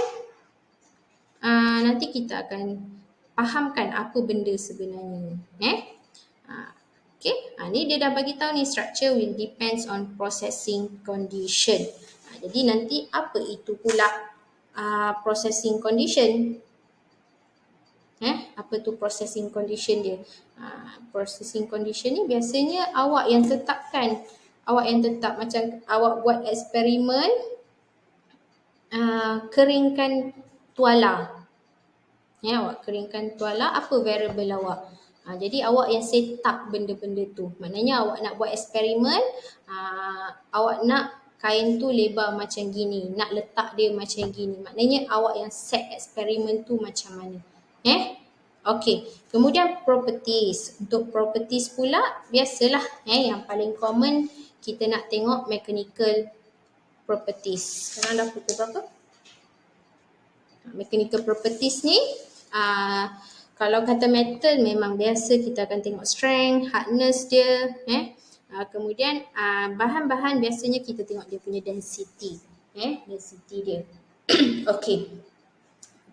nanti kita akan fahamkan apa benda sebenarnya. Okay, ni dia dah bagi tahu ni, structure will depends on processing condition. Jadi nanti apa itu pula processing condition? Apa tu processing condition dia? Processing condition ni biasanya awak yang tetapkan. Macam awak buat eksperimen, keringkan tuala. Awak keringkan tuala, apa variable awak? Jadi awak yang set up benda-benda tu. Maknanya awak nak buat eksperimen, awak nak kain tu lebar macam gini, nak letak dia macam gini. Maknanya awak yang set eksperimen tu macam mana. Okay, kemudian properties. Untuk properties pula, biasalah yang paling common kita nak tengok mechanical properties. Sekarang dah pukul berapa? Mechanical properties ni, kalau kata metal memang biasa kita akan tengok strength, hardness dia. Kemudian bahan-bahan biasanya kita tengok dia punya density. Density dia. Okay.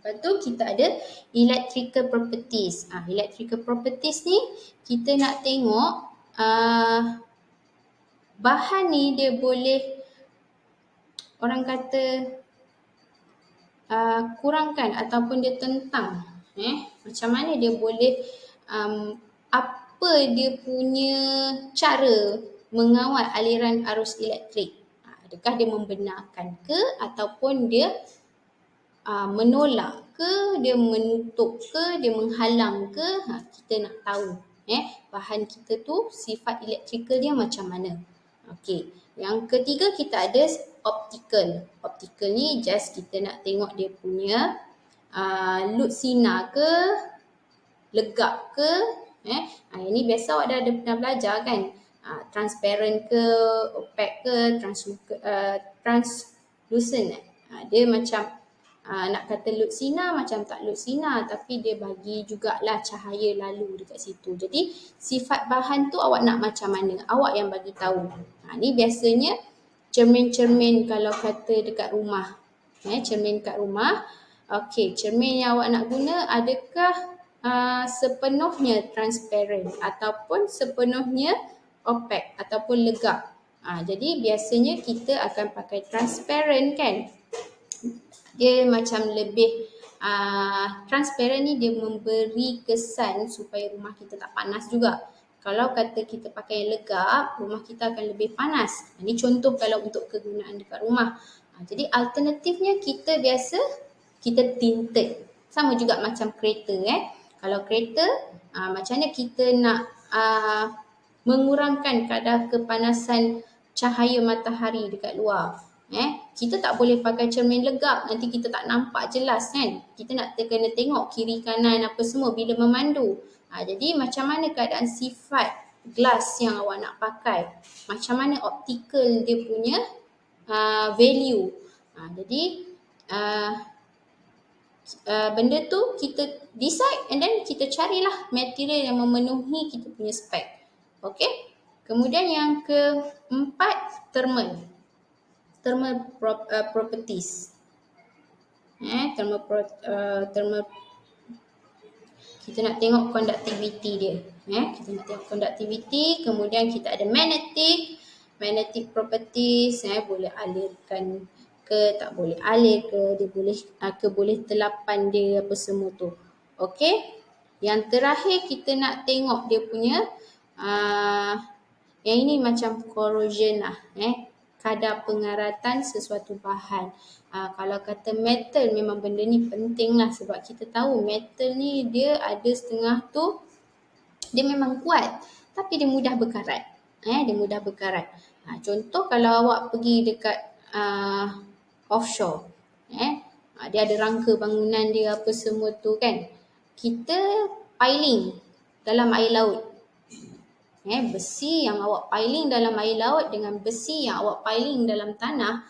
Lepas tu kita ada electrical properties. Electrical properties ni kita nak tengok bahan ni dia boleh, orang kata, kurangkan ataupun dia tentang. Macam mana dia boleh, apa dia punya cara mengawal aliran arus elektrik. Adakah dia membenarkan ke ataupun dia menolak ke, dia menutup ke, dia menghalang ke, kita nak tahu. Bahan kita tu sifat elektrikal dia macam mana. Okey. Yang ketiga kita ada optical. Optical ni just kita nak tengok dia punya lut sinar ke, legap ke. Ini biasa awak dah ada pernah belajar kan. Transparent ke, opaque ke, translucent. Dia macam Nak kata load sinar macam tak load sinar, tapi dia bagi jugalah cahaya lalu dekat situ. Jadi sifat bahan tu awak nak macam mana, awak yang bagi tahu. Ni biasanya cermin-cermin kalau kata dekat rumah. Cermin kat rumah. Okey, cermin yang awak nak guna adakah sepenuhnya transparent ataupun sepenuhnya opaque ataupun legap. Jadi biasanya kita akan pakai transparent kan. Dia macam lebih transparent ni dia memberi kesan supaya rumah kita tak panas juga. Kalau kata kita pakai yang legap, rumah kita akan lebih panas. Ini contoh kalau untuk kegunaan dekat rumah. Jadi alternatifnya kita biasa kita tinted. Sama juga macam kereta Kalau kereta macam mana kita nak mengurangkan kadar kepanasan cahaya matahari dekat luar. Kita tak boleh pakai cermin legap, nanti kita tak nampak jelas kan. Kita nak kena tengok kiri kanan apa semua bila memandu. Jadi macam mana keadaan sifat glass yang awak nak pakai, macam mana optical dia punya value. Jadi benda tu kita decide and then kita carilah material yang memenuhi kita punya spek. Okay. Kemudian yang keempat, thermal properties. Thermal kita nak tengok conductivity dia. Kita nak tengok conductivity, kemudian kita ada magnetic properties, boleh alirkan ke, tak boleh alir ke, dia boleh telapan dia apa semua tu. Okey. Yang terakhir kita nak tengok dia punya yang ini macam corrosion lah. Kadar pengaratan sesuatu bahan. Kalau kata metal, memang benda ni penting lah sebab kita tahu metal ni dia ada setengah tu dia memang kuat tapi dia mudah berkarat. Dia mudah berkarat. Contoh kalau awak pergi dekat offshore, dia ada rangka bangunan dia apa semua tu kan. Kita piling dalam air laut. Besi yang awak piling dalam air laut dengan besi yang awak piling dalam tanah,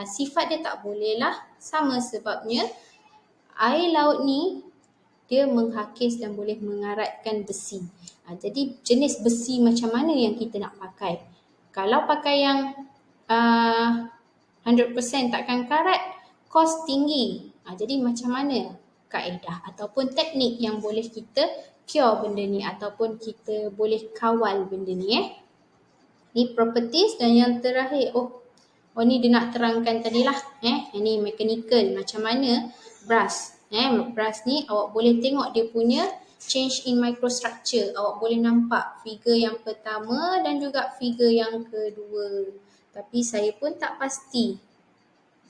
sifat dia tak bolehlah sama sebabnya air laut ni dia menghakis dan boleh mengaratkan besi. Jadi jenis besi macam mana yang kita nak pakai? Kalau pakai yang 100% takkan karat, kos tinggi. Jadi macam mana kaedah ataupun teknik yang boleh kita cure benda ni ataupun kita boleh kawal benda ni Ni properties. Dan yang terakhir, ni dia nak terangkan tadilah. Ini mechanical, macam mana brass. Brass ni awak boleh tengok dia punya change in microstructure. Awak boleh nampak figure yang pertama dan juga figure yang kedua. Tapi saya pun tak pasti.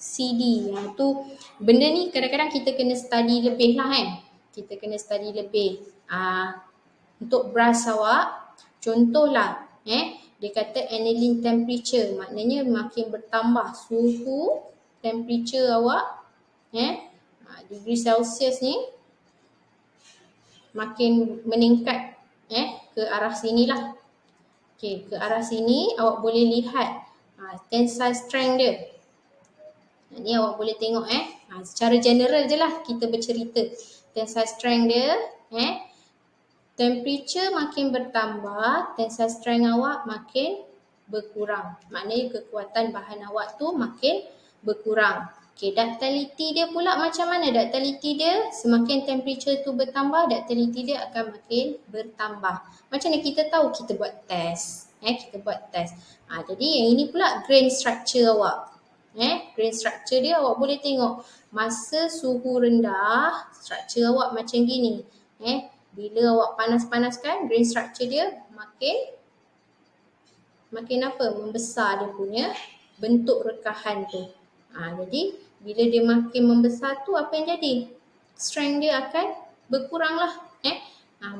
CD tu benda ni kadang-kadang kita kena study lebih lah Kita kena study lebih. Untuk brass awak, contohlah dia kata aniline temperature, maknanya makin bertambah suhu temperature awak degree Celsius ni makin meningkat ke arah sinilah. Okey, ke arah sini awak boleh lihat tensile strength dia. Ni awak boleh tengok secara general je lah kita bercerita. Tensile strength dia temperature makin bertambah, tensile strength awak makin berkurang. Maknanya kekuatan bahan awak tu makin berkurang. Okay, ductility dia pula macam mana? Ductility dia semakin temperature tu bertambah, ductility dia akan makin bertambah. Macam mana kita tahu? Kita buat test. Kita buat test. Jadi yang ini pula grain structure awak. Grain structure dia awak boleh tengok. Masa suhu rendah, structure awak macam gini. Bila awak panas-panaskan, grain structure dia makin apa? Membesar dia punya bentuk rekahan tu. Jadi bila dia makin membesar tu, apa yang jadi? Strength dia akan berkurang lah.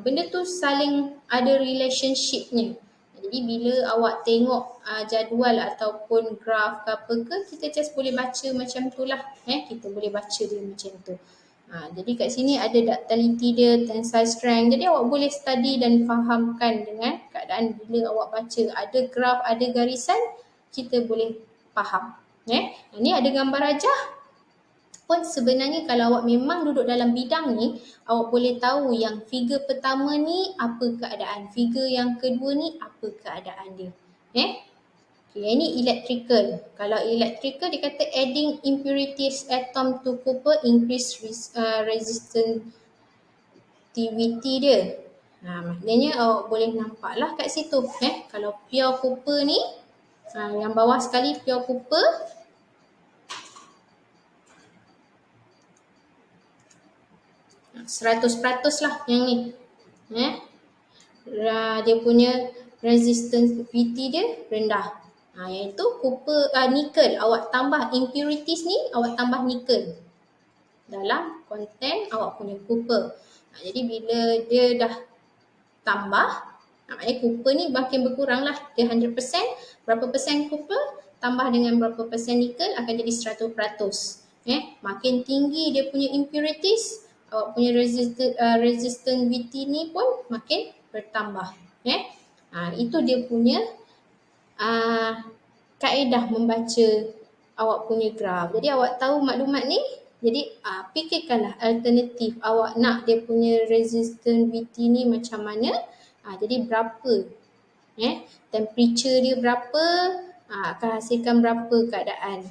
Benda tu saling ada relationship-nya. Jadi bila awak tengok jadual ataupun graf ke apa ke, kita just boleh baca macam tu lah. Kita boleh baca dia macam tu. Jadi kat sini ada ductility dia, tensile strength. Jadi awak boleh study dan fahamkan dengan keadaan bila awak baca. Ada graf, ada garisan, kita boleh faham. Ni ada gambar rajah. pun sebenarnya kalau awak memang duduk dalam bidang ni, awak boleh tahu yang figure pertama ni apa keadaan, figure yang kedua ni apa keadaan dia. Okay, yang ni electrical. Kalau electrical dia kata adding impurities atom to copper increase resistivity dia. Maknanya awak boleh nampak lah kat situ. Kalau pure copper ni, yang bawah sekali pure copper, seratus peratus lah yang ni. Dia punya resistivity dia rendah. Iaitu copper, nikel. Awak tambah impurities ni, awak tambah nikel dalam konten awak punya copper. Jadi bila dia dah tambah, maknanya copper ni makin berkurang lah. Dia 100%, berapa persen copper tambah dengan berapa persen nikel akan jadi 100%. Makin tinggi dia punya impurities, awak punya resistivity ni pun makin bertambah. Itu dia punya kaedah membaca awak punya graf. Jadi awak tahu maklumat ni, jadi fikirkanlah alternatif awak nak dia punya resistivity ni macam mana. Jadi berapa, temperature dia berapa, akan hasilkan berapa keadaan.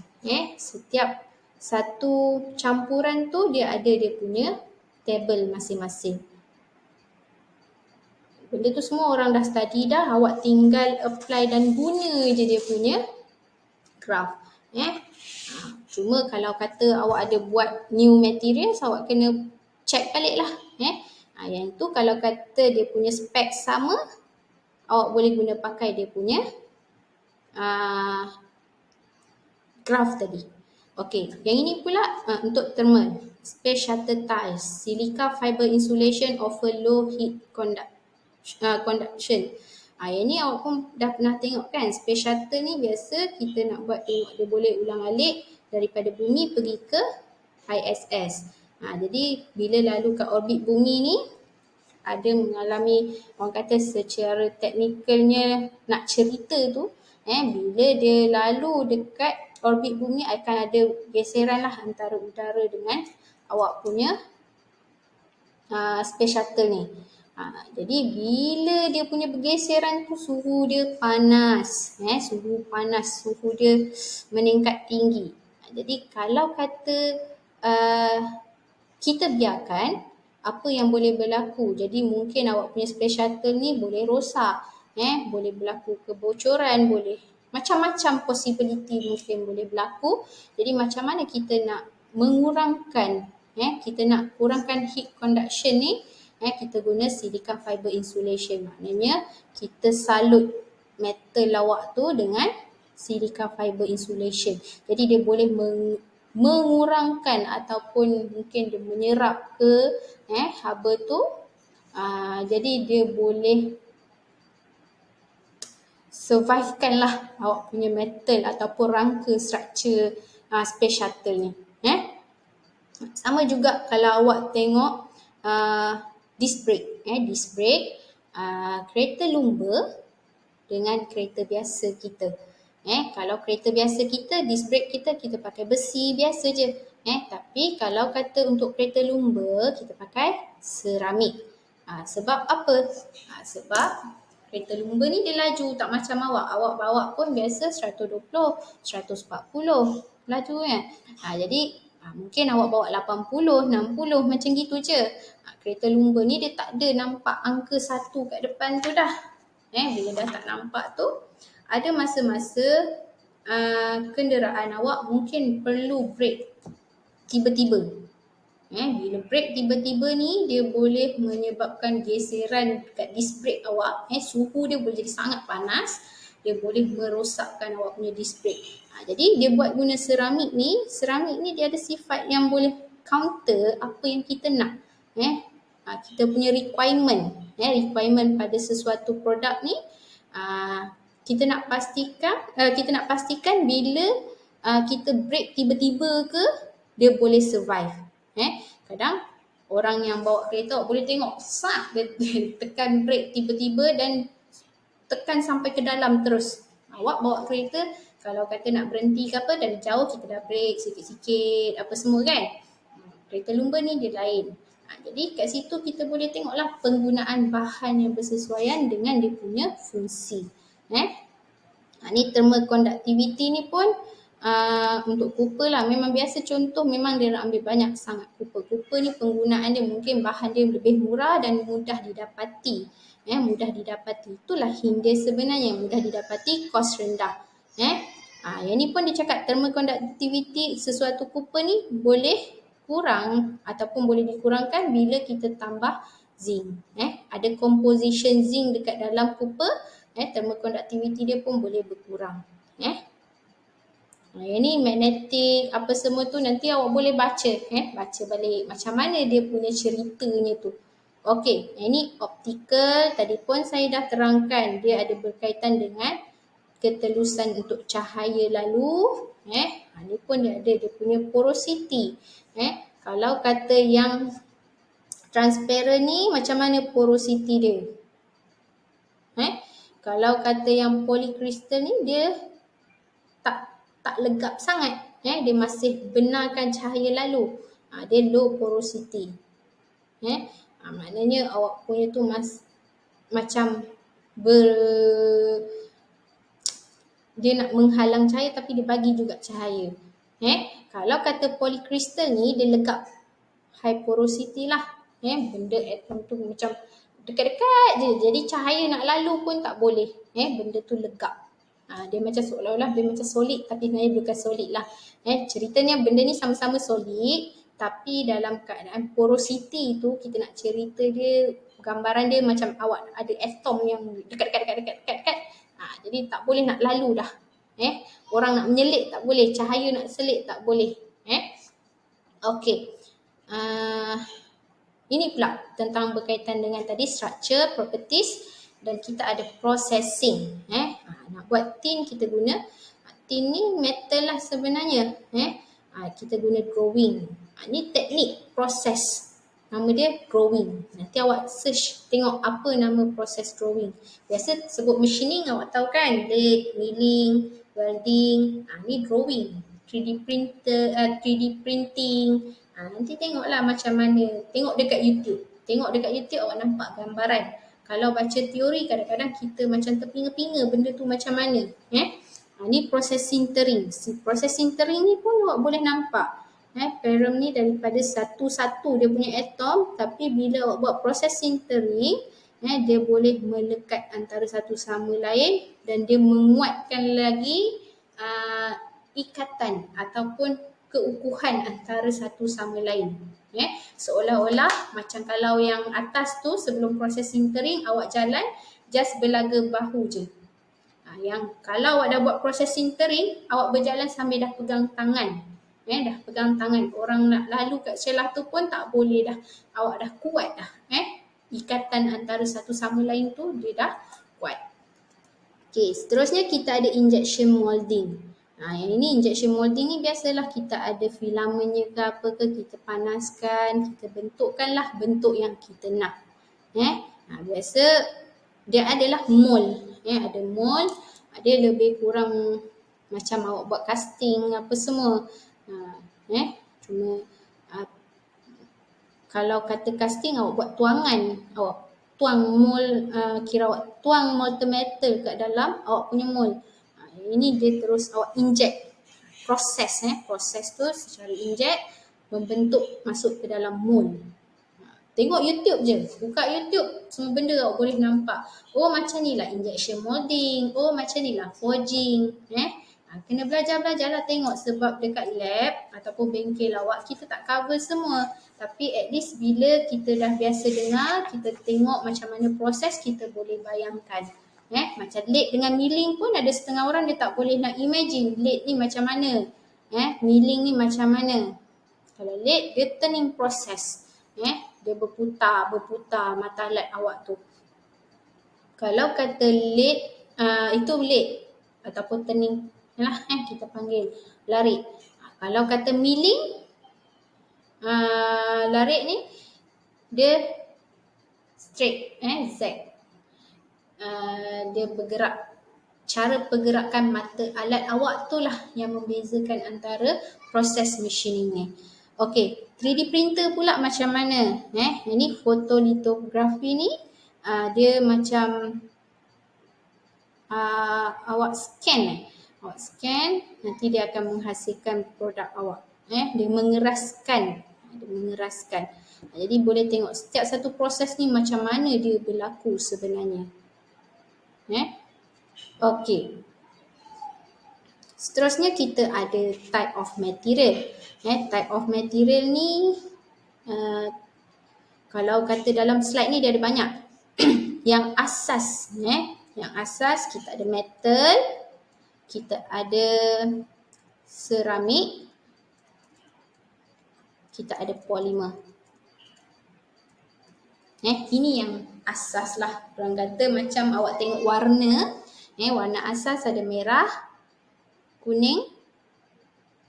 Setiap satu campuran tu dia ada dia punya table masing-masing. Benda tu semua orang dah study dah, awak tinggal apply dan guna je dia punya graph. Cuma kalau kata awak ada buat new materials, awak kena check balik lah. Yang tu kalau kata dia punya spek sama, awak boleh guna pakai dia punya graph tadi. Okey, yang ini pula untuk thermal. Space shuttle tiles. Silica fiber insulation offer low heat conduction. Yang ni awak pun dah pernah tengok kan, space shuttle ni biasa kita nak buat tengok dia boleh ulang alik daripada bumi pergi ke ISS. Jadi bila lalu kat orbit bumi ni, ada mengalami, orang kata secara teknikalnya nak cerita tu, bila dia lalu dekat orbit bumi akan ada geseran lah antara udara dengan awak punya space shuttle ni. Jadi bila dia punya bergeseran tu suhu dia panas, suhu dia meningkat tinggi. Jadi kalau kata kita biarkan, apa yang boleh berlaku? Jadi mungkin awak punya space shuttle ni boleh rosak, boleh berlaku kebocoran, boleh macam-macam possibility mungkin boleh berlaku. Jadi macam mana kita nak mengurangkan, kita nak kurangkan heat conduction ni, kita guna silica fiber insulation. Maknanya kita salut metal lawak tu dengan silica fiber insulation. Jadi dia boleh mengurangkan ataupun mungkin dia menyerap ke haba tu. Jadi dia boleh survivekan lah awak punya metal ataupun rangka structure space shuttle ni. Sama juga kalau awak tengok disc brake. Disc brake, kereta lumba dengan kereta biasa kita. Kalau kereta biasa kita, disc brake kita pakai besi biasa je. Tapi kalau kata untuk kereta lumba, kita pakai seramik. Sebab apa? Sebab kereta lumba ni dia laju, tak macam awak. Awak bawa pun biasa 120, 140 laju kan. Jadi mungkin awak bawa 80, 60 macam gitu je. Kereta lumba ni dia tak ada nampak angka 1 kat depan tu dah. Bila dah tak nampak tu, ada masa-masa kenderaan awak mungkin perlu brake tiba-tiba. Bila brake tiba-tiba ni, dia boleh menyebabkan geseran kat disc brake awak. Suhu dia boleh jadi sangat panas, dia boleh merosakkan awak punya disc brake. Jadi dia buat guna seramik ni dia ada sifat yang boleh counter apa yang kita nak. Kita punya requirement pada sesuatu produk ni, kita nak pastikan bila kita brake tiba-tiba ke, dia boleh survive. Kadang orang yang bawa kereta boleh tengok dia tekan brake tiba-tiba dan tekan sampai ke dalam terus. Awak bawa kereta Kalau kata nak berhenti ke apa, dari jauh kita dah break sikit-sikit apa semua kan. Kereta lumba ni dia lain. Jadi kat situ kita boleh tengoklah penggunaan bahan yang bersesuaian dengan dia punya fungsi. Ni thermal conductivity ni pun untuk Cooper lah. Memang biasa contoh memang dia nak ambil banyak sangat Cooper. Cooper ni penggunaan dia mungkin bahan dia lebih murah dan mudah didapati. Mudah didapati. Itulah hint dia sebenarnya, mudah didapati, kos rendah. Yang ni pun dia cakap thermal conductivity sesuatu Cooper ni boleh kurang ataupun boleh dikurangkan bila kita tambah zinc. Ada composition zinc dekat dalam Cooper, thermal conductivity dia pun boleh berkurang. Yang ni magnetic apa semua tu nanti awak boleh baca, baca balik macam mana dia punya ceritanya tu. Okey, yang ni optical tadi pun saya dah terangkan, dia ada berkaitan dengan ketelusan untuk cahaya lalu. Ni pun dia ada dia punya porosity. Kalau kata yang transparent ni macam mana porosity dia? Kalau kata yang polycrystal ni dia tak legap sangat. Dia masih benarkan cahaya lalu. Dia low porosity. Maknanya awak punya tu macam dia nak menghalang cahaya tapi dia bagi juga cahaya. Kalau kata polycrystal ni dia legap, high porosity lah. Benda atom tu macam dekat-dekat je. Jadi cahaya nak lalu pun tak boleh. Benda tu legap. Dia macam seolah-olah dia macam solid tapi sebenarnya bukan solid lah. Ceritanya benda ni sama-sama solid tapi dalam keadaan porosity tu kita nak cerita dia, gambaran dia macam awak ada atom yang dekat-dekat. Jadi tak boleh nak lalu dah. Orang nak menyelit tak boleh, cahaya nak selit tak boleh. Okey. Ini pula tentang berkaitan dengan tadi structure, properties dan kita ada processing. Nak buat tin kita guna, tin ni metal lah sebenarnya. Kita guna drawing. Ni teknik proses. Nama dia drawing. Nanti awak search tengok apa nama proses drawing. Biasa sebut machining awak tahu kan, lathe, milling, welding. Ni drawing. 3D printer, 3D printing. Nanti tengoklah macam mana. Tengok dekat YouTube. Awak nampak gambaran. Kalau baca teori kadang-kadang kita macam terpinga-pinga benda tu macam mana. Ni proses sintering. Proses sintering ni pun awak boleh nampak. Ferrum ni daripada satu-satu dia punya atom, tapi bila awak buat proses sintering, dia boleh melekat antara satu sama lain dan dia menguatkan lagi ikatan ataupun keukuhan antara satu sama lain. Seolah-olah macam kalau yang atas tu sebelum proses sintering awak jalan just belaga bahu je. Yang kalau awak dah buat proses sintering, awak berjalan sambil dah pegang tangan. Dah pegang tangan. Orang nak lalu kat celah tu pun tak boleh dah. Awak dah kuat dah. Ikatan antara satu sama lain tu dia dah kuat. Okey, seterusnya kita ada injection molding. Yang ini injection molding ni biasalah kita ada filamennya ke apa ke, kita panaskan, kita bentukkanlah bentuk yang kita nak. Biasa dia adalah mold. Ada mold, dia lebih kurang macam awak buat casting apa semua. Cuma kalau kata casting awak buat tuangan, awak tuang mold, kira awak tuang molten metal kat dalam awak punya mold. Ini dia terus awak inject, proses tu secara inject membentuk masuk ke dalam mold. Tengok YouTube je, buka YouTube, semua benda awak boleh nampak. Oh macam ni lah injection molding, oh macam ni lah forging. Kena belajar-belajarlah tengok sebab dekat lab ataupun bengkel awak kita tak cover semua. Tapi at least bila kita dah biasa dengar, kita tengok macam mana proses, kita boleh bayangkan. Macam lathe dengan milling pun ada setengah orang dia tak boleh nak imagine lathe ni macam mana. Milling ni macam mana. Kalau lathe dia turning process. Dia berputar mata alat awak tu. Kalau kata lathe, itu lathe ataupun turning lah kita panggil larik. Kalau kata milling, larik ni dia straight, Z. Dia bergerak cara pergerakan mata alat awak tu lah yang membezakan antara proses machining ni. Okey, 3D printer pula macam mana? Ini fotolitografi ni dia macam awak scan nanti dia akan menghasilkan produk awak. Dia mengeraskan. Jadi boleh tengok setiap satu proses ni macam mana dia berlaku sebenarnya. Okey. Seterusnya kita ada type of material. Type of material ni kalau kata dalam slide ni dia ada banyak. Yang asas kita ada metal, kita ada seramik, kita ada polimer. Ini yang asas lah. Orang kata macam awak tengok warna. Warna asas ada merah, kuning,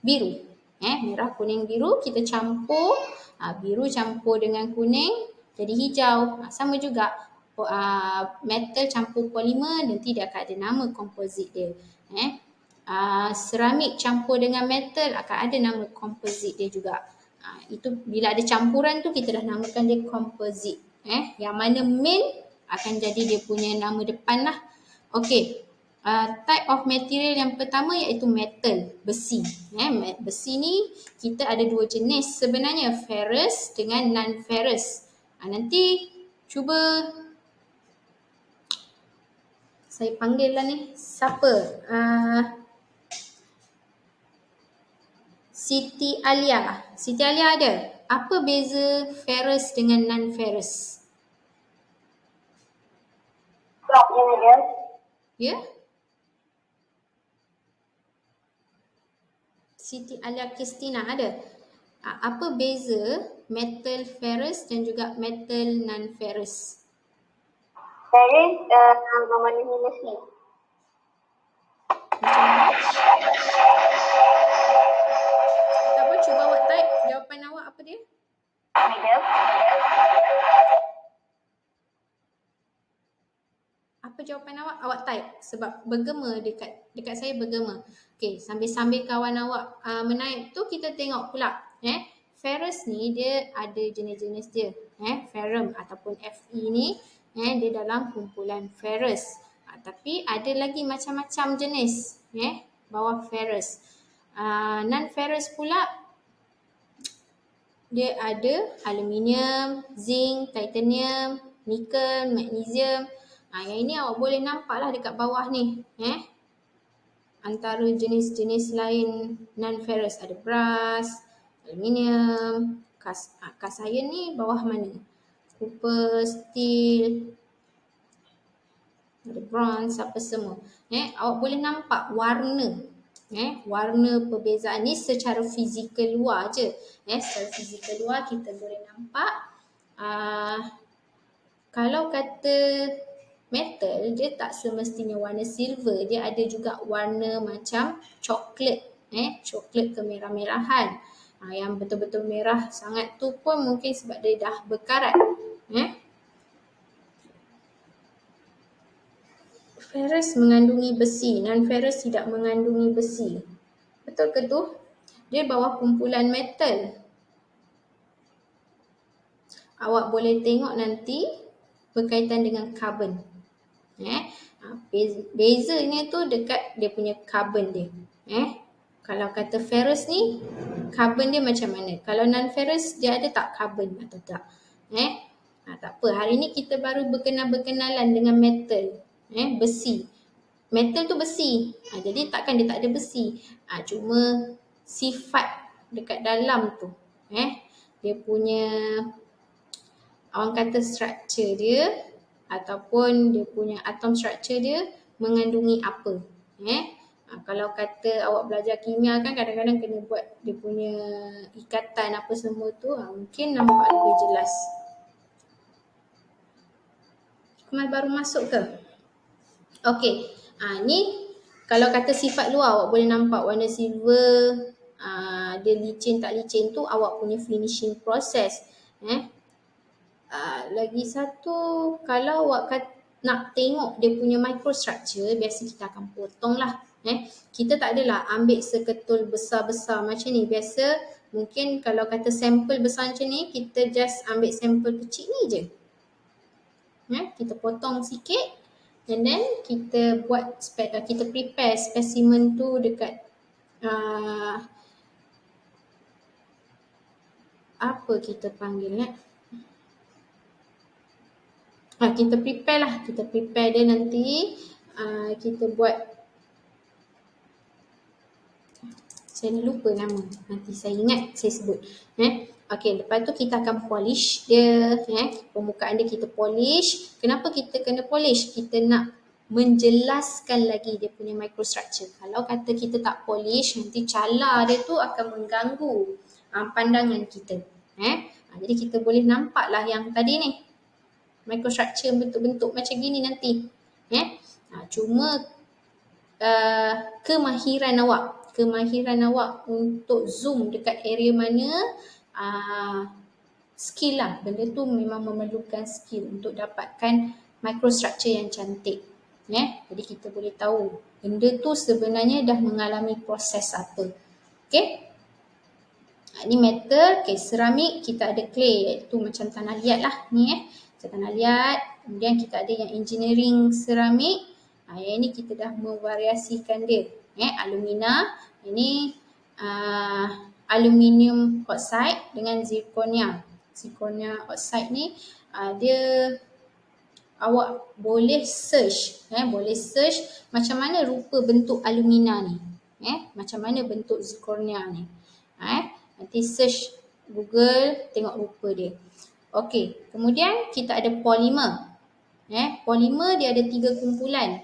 biru. Merah, kuning, biru kita campur. Biru campur dengan kuning jadi hijau. Sama juga metal campur polimer nanti dia akan ada nama komposit dia. Seramik campur dengan metal akan ada nama komposit dia juga. Itu bila ada campuran tu kita dah namakan dia komposit. Yang mana main akan jadi dia punya nama depan lah. Okey. Type of material yang pertama iaitu metal, besi. Besi ni kita ada dua jenis sebenarnya, ferrous dengan non-ferrous. Nanti cuba saya panggil lah ni, siapa? Siti Alia. Siti Alia ada? Apa beza ferrous dengan non-ferrous? Ya? Siti Alia Kristina ada? Apa beza metal ferrous dan juga metal non-ferrous? Ferrous memenuhi besi. Macam mana? Tak apa, cuba awak type jawapan awak apa dia? Medium. Apa jawapan awak? Awak type sebab bergema dekat saya bergema. Okey, sambil-sambil kawan awak menaip tu kita tengok pula. Ferrous ni dia ada jenis-jenis dia. Ferrum ataupun Fe ni dia dalam kumpulan ferrous. Tapi ada lagi macam-macam jenis bawah ferrous. Non-ferrous pula dia ada aluminium, zinc, titanium, nikel, magnesium. Yang ini awak boleh nampak lah dekat bawah ni. Antara jenis-jenis lain non-ferrous ada brass, aluminium, cast iron ni bawah mana? Copper, steel, ada bronze, apa semua. Awak boleh nampak warna. Warna perbezaan ni secara fizikal luar je. Secara fizikal luar kita boleh nampak. Kalau kata metal, dia tak semestinya warna silver. Dia ada juga warna macam coklat. Coklat kemerah-merahan. Yang betul-betul merah sangat tu pun mungkin sebab dia dah berkarat. Ferrous mengandungi besi, non-ferrous tidak mengandungi besi. Betul ke tu? Dia bawah kumpulan metal. Awak boleh tengok nanti berkaitan dengan carbon. Bezanya tu dekat dia punya carbon dia. Kalau kata ferrous ni, carbon dia macam mana? Kalau non-ferrous dia ada tak carbon atau tak? Tak apa, hari ni kita baru berkenalan dengan metal. Besi. Metal tu besi. Jadi takkan dia tak ada besi. Cuma sifat dekat dalam tu. Dia punya orang kata structure dia ataupun dia punya atom structure dia mengandungi apa. Kalau kata awak belajar kimia kan kadang-kadang kena buat dia punya ikatan apa semua tu, mungkin nampak lebih jelas. Kemal baru masuk ke? Okey, ni kalau kata sifat luar awak boleh nampak warna silver, dia licin tak licin tu awak punya finishing process. Lagi satu, kalau awak nak tengok dia punya microstructure, biasa kita akan potong lah. Kita tak adalah ambil seketul besar-besar macam ni. Biasa mungkin kalau kata sampel besar macam ni, kita just ambil sampel kecil ni je. Kita potong sikit and then kita buat, kita prepare specimen tu dekat apa kita panggil kita prepare lah, kita prepare dia nanti, kita buat, saya lupa nama, nanti saya ingat saya sebut. Okey, lepas tu kita akan polish dia, permukaan dia kita polish. Kenapa kita kena polish? Kita nak menjelaskan lagi dia punya microstructure. Kalau kata kita tak polish, nanti cala dia tu akan mengganggu pandangan kita. Jadi kita boleh nampak lah yang tadi ni, microstructure bentuk-bentuk macam gini nanti. Cuma kemahiran awak untuk zoom dekat area mana, skill lah. Benda tu memang memerlukan skill untuk dapatkan microstructure yang cantik. Jadi kita boleh tahu benda tu sebenarnya dah mengalami proses apa. Okay. Ni metal, seramik kita ada clay, iaitu macam tanah liat lah ni. Macam tanah liat. Kemudian kita ada yang engineering seramik. Yang ni kita dah memvariasikan dia. Alumina, ini aluminium oxide dengan zirconia. Zirconia oxide ni dia, awak boleh search, boleh search macam mana rupa bentuk alumina ni, macam mana bentuk zirconia ni. Nanti search Google, tengok rupa dia. Okey, kemudian kita ada polimer. Polimer dia ada 3 kumpulan.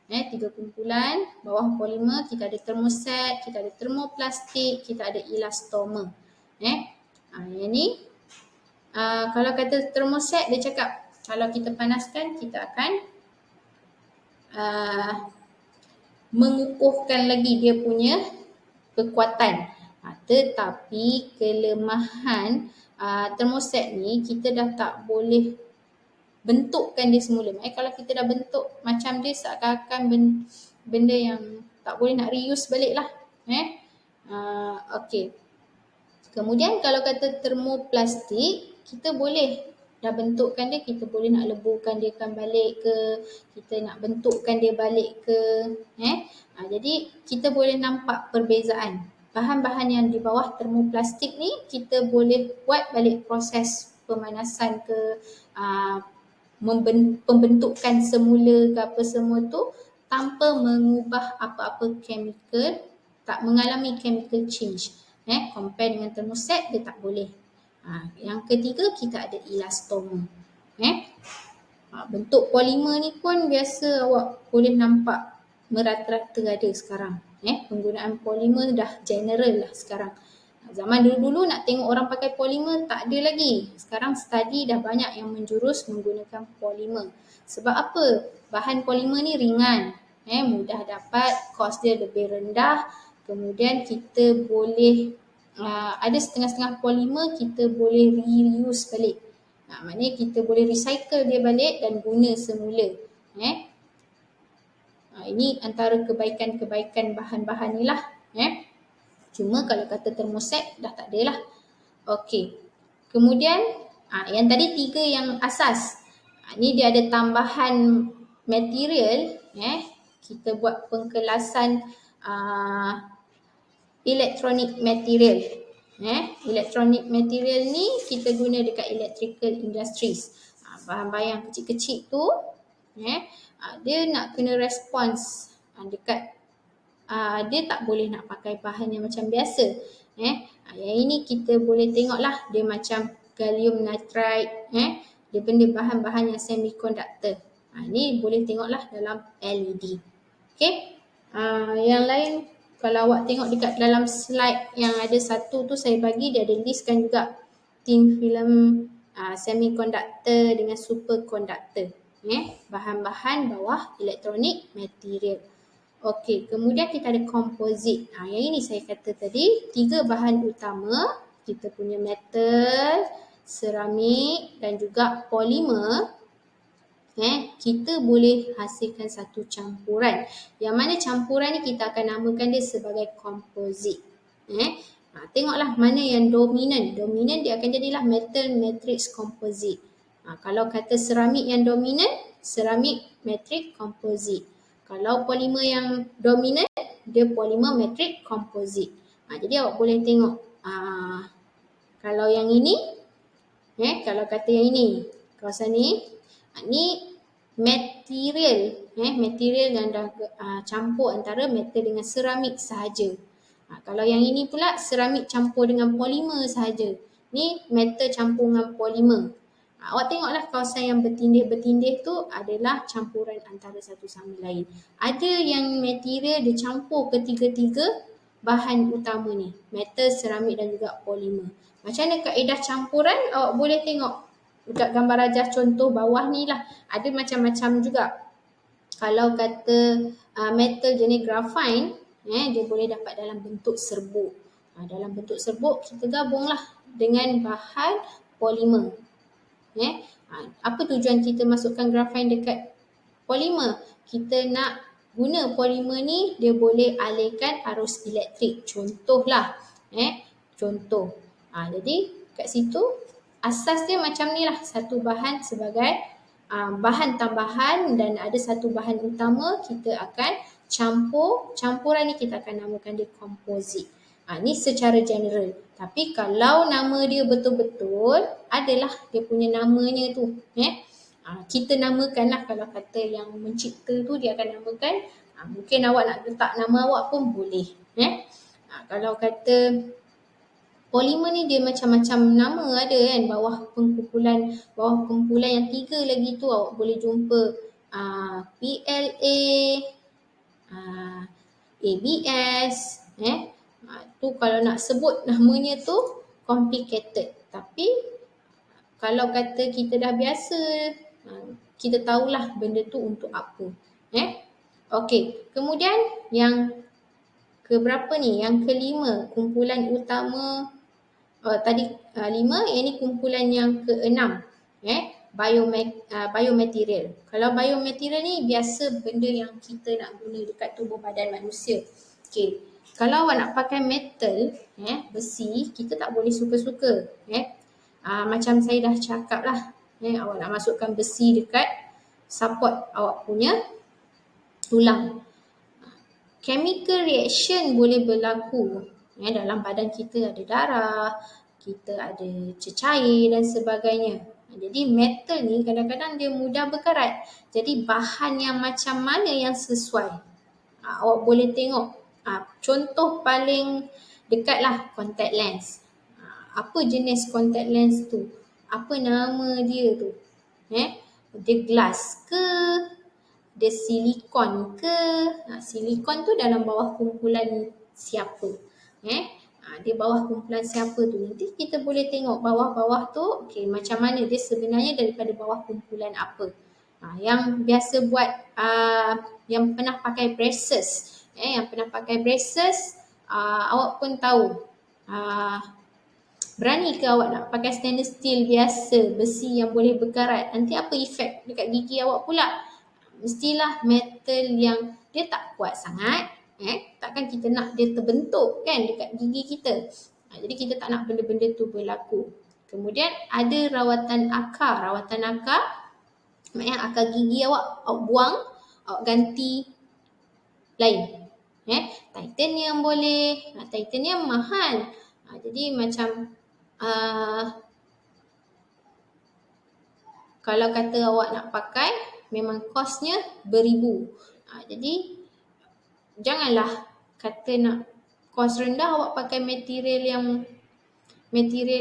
3 kumpulan. Bawah polimer kita ada thermoset, kita ada thermoplastik, kita ada elastomer. Yang ni kalau kata thermoset, dia cakap kalau kita panaskan kita akan mengukuhkan lagi dia punya kekuatan. Tetapi kelemahan thermoset ni, kita dah tak boleh bentukkan dia semula. Kalau kita dah bentuk macam dia, seakan-akan benda yang tak boleh nak reuse balik lah. Okey. Kemudian kalau kata termoplastik, kita boleh dah bentukkan dia, kita boleh nak leburkan dia kan balik ke, kita nak bentukkan dia balik ke. Jadi kita boleh nampak perbezaan. Bahan-bahan yang di bawah termoplastik ni, kita boleh buat balik proses pemanasan ke, pembentukan semula ke apa semua tu, tanpa mengubah apa-apa chemical, tak mengalami chemical change. Compare dengan thermoset, dia tak boleh. Yang ketiga, kita ada elastomer. Bentuk polimer ni pun biasa awak boleh nampak merata-rata ada sekarang. Penggunaan polimer dah general lah sekarang. Zaman dulu-dulu nak tengok orang pakai polimer tak ada lagi. Sekarang study dah banyak yang menjurus menggunakan polimer. Sebab apa? Bahan polimer ni ringan, mudah dapat, kos dia lebih rendah. Kemudian kita boleh, ada setengah-setengah polimer kita boleh reuse balik. Maknanya kita boleh recycle dia balik dan guna semula. Ini antara kebaikan-kebaikan bahan-bahan ni lah. Cuma kalau kata thermoset dah tak ada lah. Okey. Kemudian yang tadi 3 yang asas. Ni dia ada tambahan material. Kita buat pengkelasan electronic material. Electronic material ni kita guna dekat electrical industries. Bahan-bahan yang kecil-kecil tu, dia nak kena respons dekat, dia tak boleh nak pakai bahan yang macam biasa. Yang ini kita boleh tengok lah, dia macam gallium nitride, dia benda bahan-bahan yang semiconductor. Ni boleh tengok lah dalam LED. Okay. Yang lain, kalau awak tengok dekat dalam slide yang ada satu tu saya bagi, dia ada listkan juga thin film semiconductor dengan superconductor. Bahan-bahan bawah elektronik material. Okey, kemudian kita ada komposit. Yang ini saya kata tadi, 3 bahan utama. Kita punya metal, seramik dan juga polimer. kita boleh hasilkan satu campuran. Yang mana campuran ni kita akan namakan dia sebagai komposit. Tengoklah mana yang dominan. Dominan dia akan jadilah metal matrix composite. Kalau kata seramik yang dominan, seramik matrix composite. Kalau polimer yang dominan, dia polimer matrix composite. Jadi awak boleh tengok. Kalau yang ini, kalau kata yang ini, kawasan ni, ni material, material yang dah campur antara metal dengan seramik sahaja. Kalau yang ini pula seramik campur dengan polimer sahaja. Ni metal campur dengan polimer. Awak tengoklah kawasan yang bertindih-bertindih tu adalah campuran antara satu sama lain. Ada yang material dia campur ketiga-tiga bahan utama ni, metal, seramik dan juga polimer. Macam mana kaedah campuran? Awak boleh tengok dekat gambar rajah contoh bawah ni lah. Ada macam-macam juga. Kalau kata metal jenis graphite, dia boleh dapat dalam bentuk serbuk. Dalam bentuk serbuk kita gabunglah dengan bahan polimer. Apa tujuan kita masukkan graphite dekat polimer? Kita nak guna polimer ni dia boleh alihkan arus elektrik. Contohlah. Contoh. Jadi kat situ asas dia macam ni lah. Satu bahan sebagai bahan tambahan dan ada satu bahan utama kita akan campuran ni kita akan namakan dia komposit. Ni secara general. Tapi kalau nama dia betul-betul adalah dia punya namanya tu. Kita namakanlah, kalau kata yang mencipta tu dia akan namakan, mungkin awak nak letak nama awak pun boleh. Kalau kata polimer ni dia macam-macam nama ada kan, bawah kumpulan yang 3 lagi tu awak boleh jumpa PLA, ABS, tu kalau nak sebut namanya tu complicated. Tapi kalau kata kita dah biasa, kita tahulah benda tu untuk apa. Okey, kemudian yang keberapa ni? Yang kelima, kumpulan utama. Tadi 5, yang ni kumpulan yang keenam. Biomaterial. Kalau biomaterial ni biasa benda yang kita nak guna dekat tubuh badan manusia. Okey, kalau awak nak pakai metal, besi, kita tak boleh suka-suka. Macam saya dah cakap lah, awak nak masukkan besi dekat support awak punya tulang. Chemical reaction boleh berlaku. Dalam badan kita ada darah, kita ada cecair dan sebagainya. Jadi metal ni kadang-kadang dia mudah berkarat. Jadi bahan yang macam mana yang sesuai? Awak boleh tengok. Contoh paling dekat lah contact lens. Apa jenis contact lens tu? Apa nama dia tu? Dia glass ke? Dia silikon ke? Silikon tu dalam bawah kumpulan siapa? Dia bawah kumpulan siapa tu? Nanti kita boleh tengok bawah-bawah tu, okay, macam mana dia sebenarnya daripada bawah kumpulan apa. Yang biasa buat, yang pernah pakai braces, awak pun tahu. Berani ke awak nak pakai stainless steel biasa, besi yang boleh berkarat? Nanti apa efek dekat gigi awak pula? Mestilah metal yang dia tak kuat sangat. Takkan kita nak dia terbentuk kan dekat gigi kita. Jadi kita tak nak benda-benda tu berlaku. Kemudian ada rawatan akar. Rawatan akar maknanya akar gigi awak buang, awak ganti lain. Titanium boleh. Titanium mahal. Jadi macam kalau kata awak nak pakai, memang kosnya beribu. Jadi janganlah kata nak kos rendah awak pakai material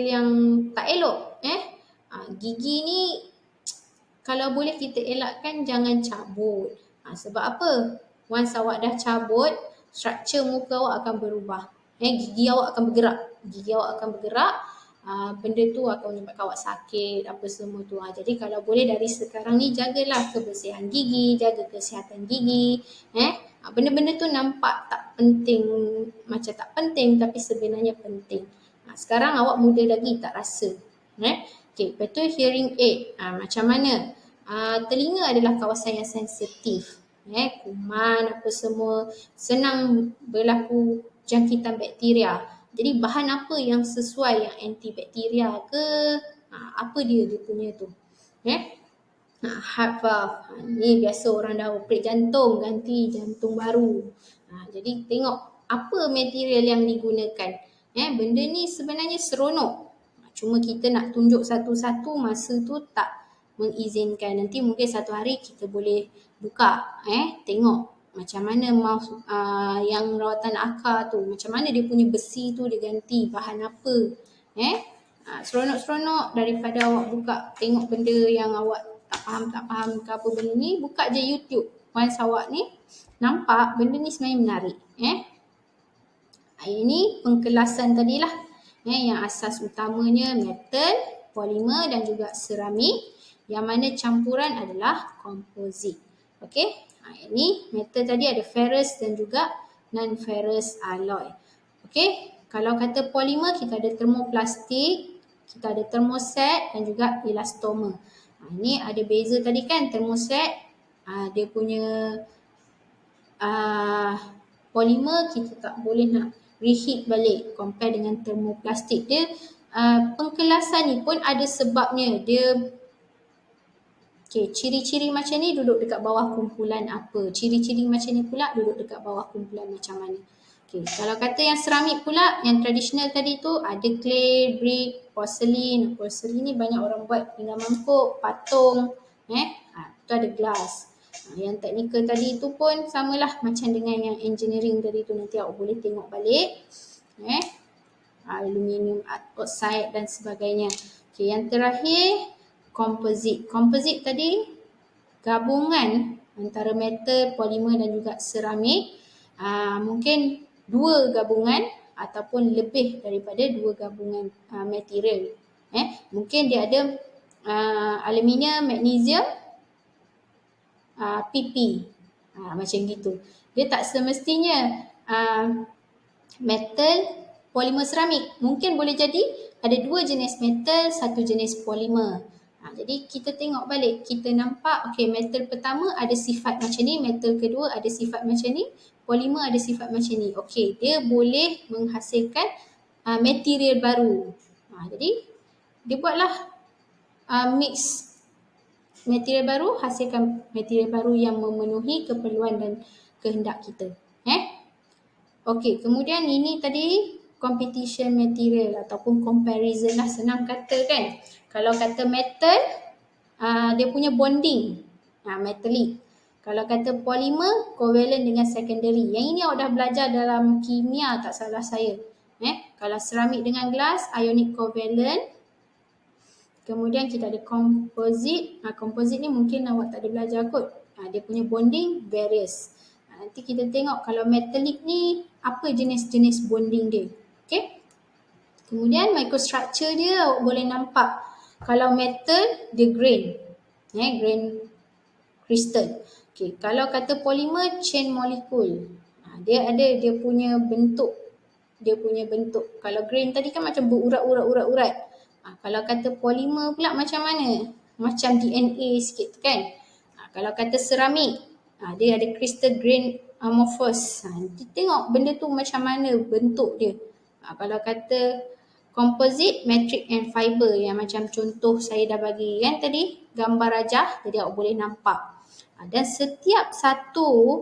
yang tak elok. Gigi ni kalau boleh kita elakkan jangan cabut. Sebab apa? Once awak dah cabut, struktur muka awak akan berubah. Gigi awak akan bergerak. Benda tu akan menyebabkan awak sakit, apa semua tu. Jadi kalau boleh dari sekarang ni jagalah kebersihan gigi, jaga kesihatan gigi. Benda-benda tu nampak tak penting, macam tak penting tapi sebenarnya penting. Sekarang awak muda lagi tak rasa. Okay, lepas tu hearing aid. Macam mana? telinga adalah kawasan yang sensitif. Kuman apa semua, senang berlaku jangkitan bakteria. Jadi bahan apa yang sesuai, yang antibakteria ke, apa dia punya tu. Heart valve. Ni biasa orang dah operate jantung, ganti jantung baru. Jadi tengok apa material yang digunakan. Benda ni sebenarnya seronok. Cuma kita nak tunjuk satu-satu, masa tu tak mengizinkan. Nanti mungkin satu hari kita boleh buka, tengok macam mana mouse yang rawatan akar tu, macam mana dia punya besi tu dia ganti, bahan apa. Seronok-seronok daripada awak buka tengok benda yang awak tak faham ke apa benda ni, buka je YouTube. Once awak ni nampak benda ni sebenarnya menarik. Ini pengkelasan tadilah. Yang asas utamanya metal, polimer dan juga seramik. Yang mana campuran adalah komposit. Okey. Ini metal tadi ada ferrous dan juga non-ferrous alloy. Okey. Kalau kata polimer, kita ada termoplastik, kita ada thermoset dan juga elastomer. Ini ada beza tadi kan, thermoset dia punya polimer kita tak boleh nak reheat balik compare dengan termoplastik. Dia pengkelasan ni pun ada sebabnya. Dia ciri-ciri macam ni duduk dekat bawah kumpulan apa, ciri-ciri macam ni pula duduk dekat bawah kumpulan macam mana. Kalau kata yang seramik pula, yang tradisional tadi tu ada clay, brick, porcelain. Porcelain ni banyak orang buat pinggan mangkuk, patung. Tu ada glass. Yang teknikal tadi tu pun samalah macam dengan yang engineering tadi tu, nanti awak boleh tengok balik. Aluminium oxide dan sebagainya. Yang terakhir komposit. Komposit tadi gabungan antara metal, polimer dan juga seramik. Mungkin 2 gabungan ataupun lebih daripada 2 gabungan material. Mungkin dia ada aluminium, magnesium, PP. Macam gitu. Dia tak semestinya metal, polimer, seramik. Mungkin boleh jadi ada 2 jenis metal, 1 jenis polimer. Jadi kita tengok balik, kita nampak metal pertama ada sifat macam ni, metal kedua ada sifat macam ni, polimer ada sifat macam ni. Dia boleh menghasilkan material baru. Jadi dia buatlah mix material baru, hasilkan material baru yang memenuhi keperluan dan kehendak kita. Kemudian ini tadi competition material ataupun comparison lah, senang kata kan. Kalau kata metal, dia punya bonding, metallic. Kalau kata polimer, covalent dengan secondary. Yang ini awak dah belajar dalam kimia tak salah saya. Kalau seramik dengan glass, ionic covalent. Kemudian kita ada composite. Composite ni mungkin awak tak ada belajar kot. Dia punya bonding various. Nanti kita tengok kalau metallic ni apa jenis-jenis bonding dia. Kemudian microstructure dia awak boleh nampak. Kalau metal dia grain. Grain crystal. Kalau kata polimer, chain molecule. Dia ada dia punya bentuk. Kalau grain tadi kan macam berurat-urat. Kalau kata polimer pula macam mana? Macam DNA sikit kan. Kalau kata seramik, dia ada crystal grain amorphous. Kita tengok benda tu macam mana bentuk dia. Kalau kata composite, matrix and fiber, yang macam contoh saya dah bagi kan tadi, gambar rajah, jadi awak boleh nampak. Dan setiap satu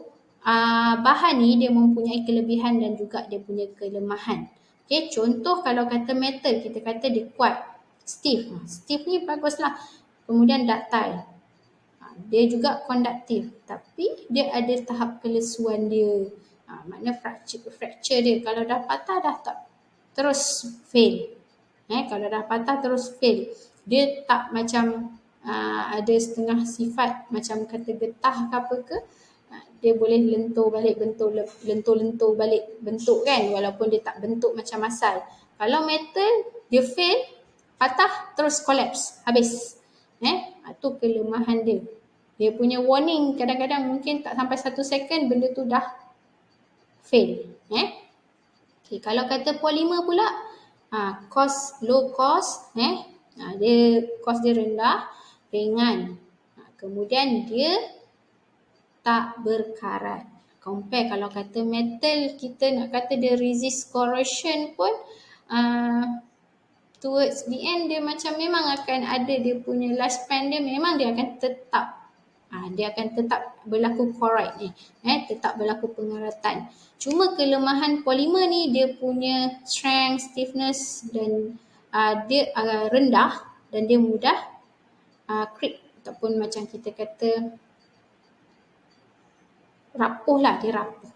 bahan ni dia mempunyai kelebihan dan juga dia punya kelemahan. Contoh kalau kata metal, kita kata dia kuat, stiff. Stiff ni baguslah. Kemudian ductile. Dia juga konduktif, tapi dia ada tahap kelesuan dia. Makna fracture dia. Kalau dah patah dah tak terus fail. Kalau dah patah terus fail. Dia tak macam ada setengah sifat macam kata getah ke apa ke. Dia boleh lentur balik lentur balik bentuk kan, walaupun dia tak bentuk macam asal. Kalau metal dia fail, patah terus collapse, habis. Itu kelemahan dia. Dia punya warning kadang-kadang mungkin tak sampai 1 second benda tu dah fail. Kalau kata polimer pula, low cost, dia cost dia rendah, ringan. Kemudian dia tak berkarat. Compare kalau kata metal, kita nak kata dia resist corrosion pun towards the end dia macam memang akan ada dia punya lifespan dia, memang dia akan tetap dia akan tetap berlaku corrode ni, tetap berlaku pengaratan. Cuma kelemahan polimer ni dia punya strength, stiffness dan dia rendah dan dia mudah creep ataupun macam kita kata rapuh lah, dia rapuh.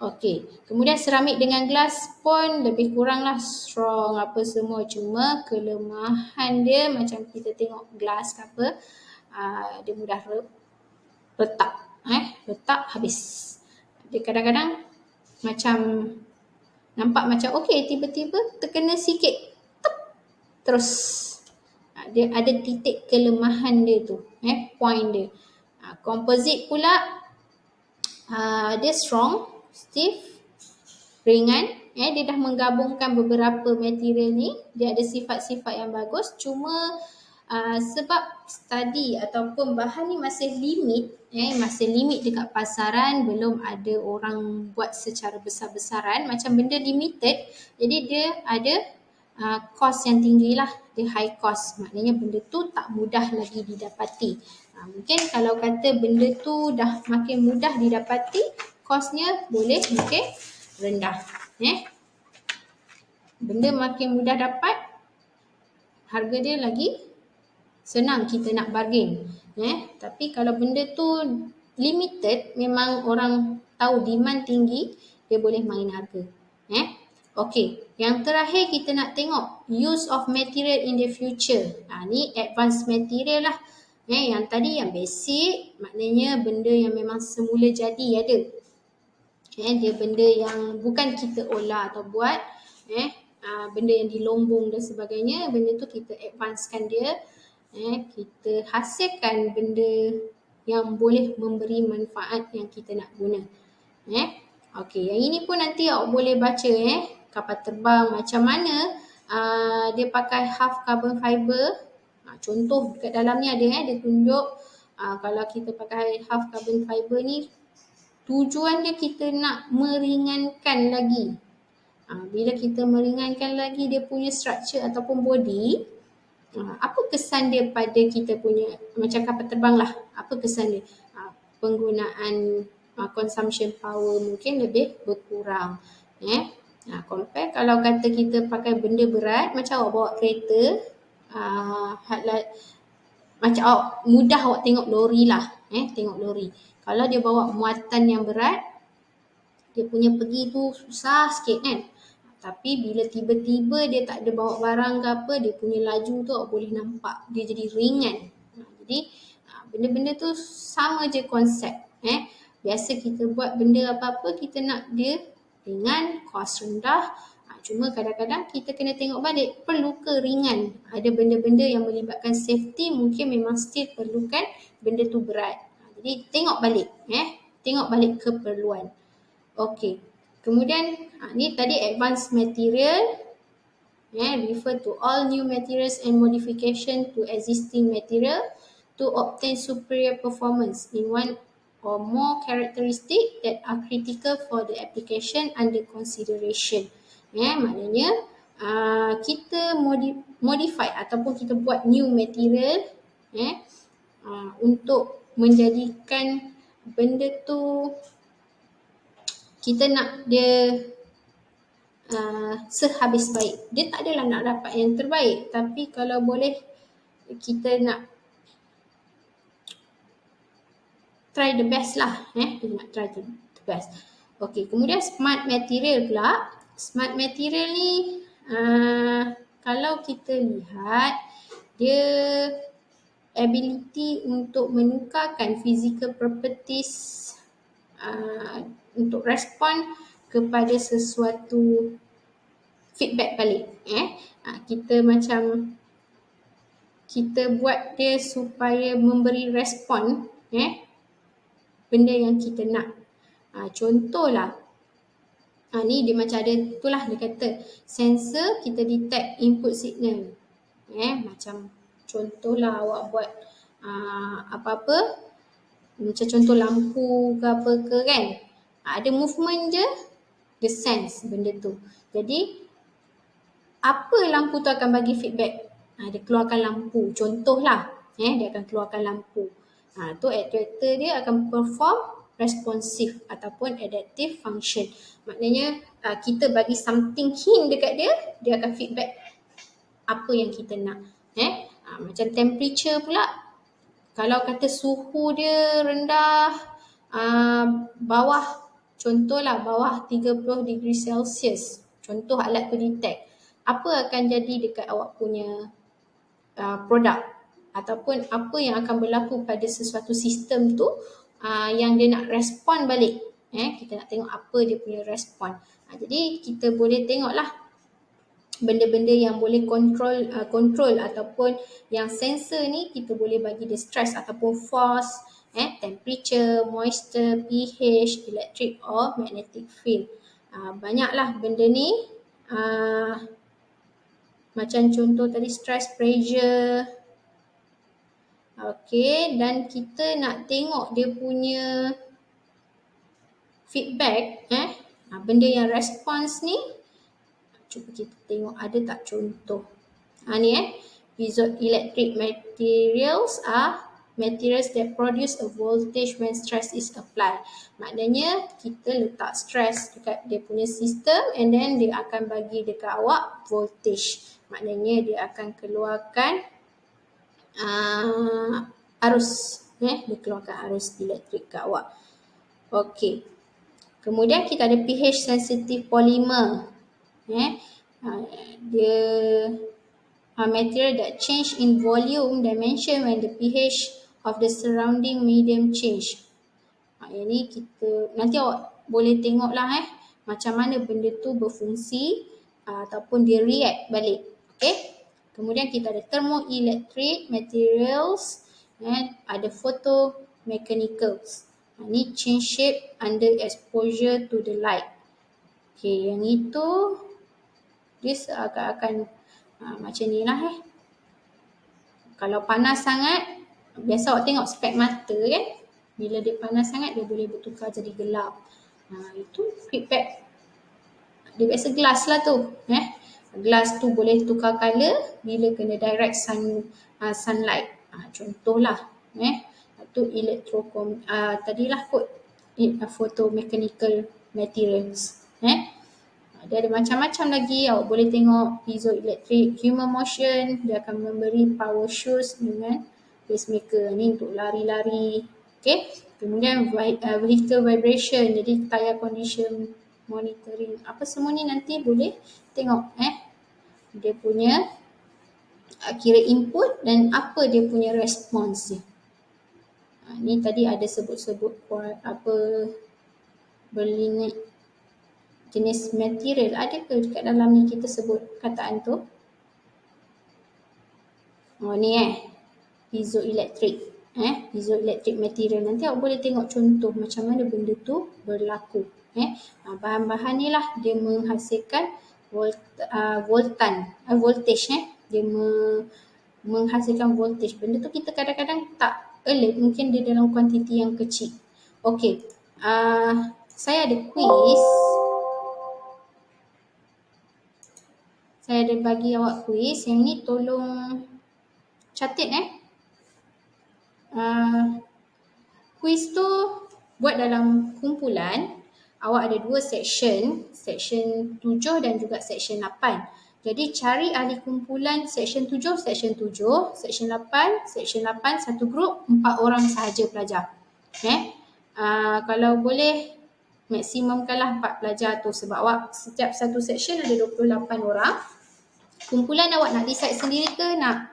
Okey, kemudian seramik dengan gelas pun lebih kurang lah strong apa semua, cuma kelemahan dia macam kita tengok gelas ke apa, dia mudah retak, retak habis. Dia kadang-kadang macam nampak macam okey, tiba-tiba terkena sikit, terus dia ada titik kelemahan dia tu, point dia. Composite pula dia strong, stiff, ringan, dia dah menggabungkan beberapa material ni, dia ada sifat-sifat yang bagus, cuma sebab study ataupun bahan ni masih limit, masih limit dekat pasaran, belum ada orang buat secara besar-besaran, macam benda limited, jadi dia ada cost yang tinggi lah, dia high cost, maknanya benda tu tak mudah lagi didapati. Mungkin kalau kata benda tu dah makin mudah didapati, kosnya boleh makin rendah. Benda makin mudah dapat, harga dia lagi senang kita nak bargain. Tapi kalau benda tu limited, memang orang tahu demand tinggi, dia boleh main harga. Okey, yang terakhir kita nak tengok use of material in the future. Ni advanced material lah. Yang tadi yang basic, maknanya benda yang memang semula jadi ada. Dia benda yang bukan kita olah atau buat, benda yang dilombong dan sebagainya, benda tu kita advancekan dia, kita hasilkan benda yang boleh memberi manfaat yang kita nak guna. Okey, yang ini pun nanti awak boleh baca kapal terbang macam mana dia pakai half carbon fiber. Contoh dekat dalam ni ada dia tunjuk kalau kita pakai half carbon fiber ni, tujuan dia kita nak meringankan lagi. Bila kita meringankan lagi dia punya structure ataupun body, apa kesan dia pada kita punya, macam kapal terbang lah, apa kesan dia? Penggunaan consumption power mungkin lebih berkurang. Compare kalau kata kita pakai benda berat, macam awak bawa kereta, macam mudah awak tengok lori lah, tengok lori. Kalau dia bawa muatan yang berat, dia punya pergi tu susah sikit kan. Tapi bila tiba-tiba dia tak ada bawa barang ke apa, dia punya laju tu awak boleh nampak dia jadi ringan. Jadi benda-benda tu sama je konsep. Biasa kita buat benda apa-apa, kita nak dia ringan, kos rendah. Cuma kadang-kadang kita kena tengok balik, perlu ke ringan? Ada benda-benda yang melibatkan safety, mungkin memang still perlukan benda tu berat. Jadi tengok balik, tengok balik keperluan. Okey, kemudian ni tadi advanced material, refer to all new materials and modification to existing material to obtain superior performance in one or more characteristic that are critical for the application under consideration. Maknanya kita modify ataupun kita buat new material untuk menjadikan benda tu kita nak dia sehabis baik. Dia tak adalah nak dapat yang terbaik, tapi kalau boleh kita nak try the best lah. Kita nak try the best. Okey, kemudian smart material pula. Smart material ni kalau kita lihat, dia ability untuk menukarkan physical properties untuk respon kepada sesuatu feedback balik. Kita macam kita buat dia supaya memberi respon benda yang kita nak. Contohlah, ni dia macam ada itulah, dia kata sensor kita detect input signal. Macam contohlah awak buat apa-apa, macam contoh lampu ke apa ke kan, ada movement je, dia sense benda tu. Jadi apa lampu tu akan bagi feedback? Dia keluarkan lampu, contohlah dia akan keluarkan lampu. Tu actuator dia akan perform responsive ataupun adaptive function. Maknanya kita bagi something hint dekat dia, dia akan feedback apa yang kita nak. Macam temperature pula, kalau kata suhu dia rendah, bawah, contohlah bawah 30 degree Celsius, contoh alat tu detect, apa akan jadi dekat awak punya produk ataupun apa yang akan berlaku pada sesuatu sistem tu yang dia nak respon balik. Kita nak tengok apa dia punya respon. Jadi kita boleh tengoklah benda-benda yang boleh control ataupun yang sensor ni kita boleh bagi dia stress ataupun force, temperature, moisture, pH, electric or magnetic field. Banyaklah benda ni. Macam contoh tadi stress, pressure. Okey, dan kita nak tengok dia punya feedback, benda yang response ni. Cuba kita tengok ada tak contoh. Ni piezoelectric materials are materials that produce a voltage when stress is applied. Maknanya kita letak stress dekat dia punya sistem and then dia akan bagi dekat awak voltage. Maknanya dia akan keluarkan arus, dia keluarkan arus elektrik kat awak. Okey. Kemudian kita ada pH sensitive polymer. Dia material that change in volume dimension when the pH of the surrounding medium change. Yang ni kita nanti awak boleh tengoklah macam mana benda tu berfungsi ataupun dia react balik. Okey. Kemudian kita ada thermoelectric materials, ada photomechanicals. Ni change shape under exposure to the light. Okey, yang itu dia seakan-akan macam ni lah Kalau panas sangat, biasa awak tengok spek mata kan, bila dia panas sangat dia boleh bertukar jadi gelap. Itu feedback. Dia biasa gelas lah tu. Gelas tu boleh tukar colour bila kena direct sunlight. Contohlah. Tu tadilah kot photomechanical materials. Dia ada macam-macam lagi. Awak boleh tengok piezoelectric human motion. Dia akan memberi power shoes dengan pacemaker. Ni untuk lari-lari. Okay. Kemudian vehicle vibration. Jadi tire condition monitoring. Apa semua ni nanti boleh tengok. Dia punya kira input dan apa dia punya response dia. Ni tadi ada sebut-sebut apa berlinik jenis material. Ada ke dekat dalam ni kita sebut kataan tu? Ni piezoelectric. Piezoelectric material. Nanti awak boleh tengok contoh macam mana benda tu berlaku. Bahan-bahan ni lah dia menghasilkan voltage. Dia menghasilkan voltage. Benda tu kita kadang-kadang tak alert, mungkin dia dalam kuantiti yang kecil. Okey, saya ada quiz. Saya ada bagi awak quiz. Yang ni tolong catat quiz tu buat dalam kumpulan. Awak ada 2 section, section 7 dan juga section 8. Jadi cari ahli kumpulan section 7, section 7, section 8, section 8 satu grup 4 orang sahaja pelajar. Kalau boleh maksimumkanlah 4 pelajar tu sebab awak setiap satu section ada 28 orang. Kumpulan awak nak decide sendiri ke nak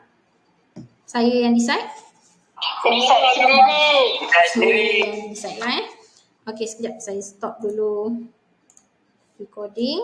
saya yang decide? Decide lah Okey, sekejap saya stop dulu recording.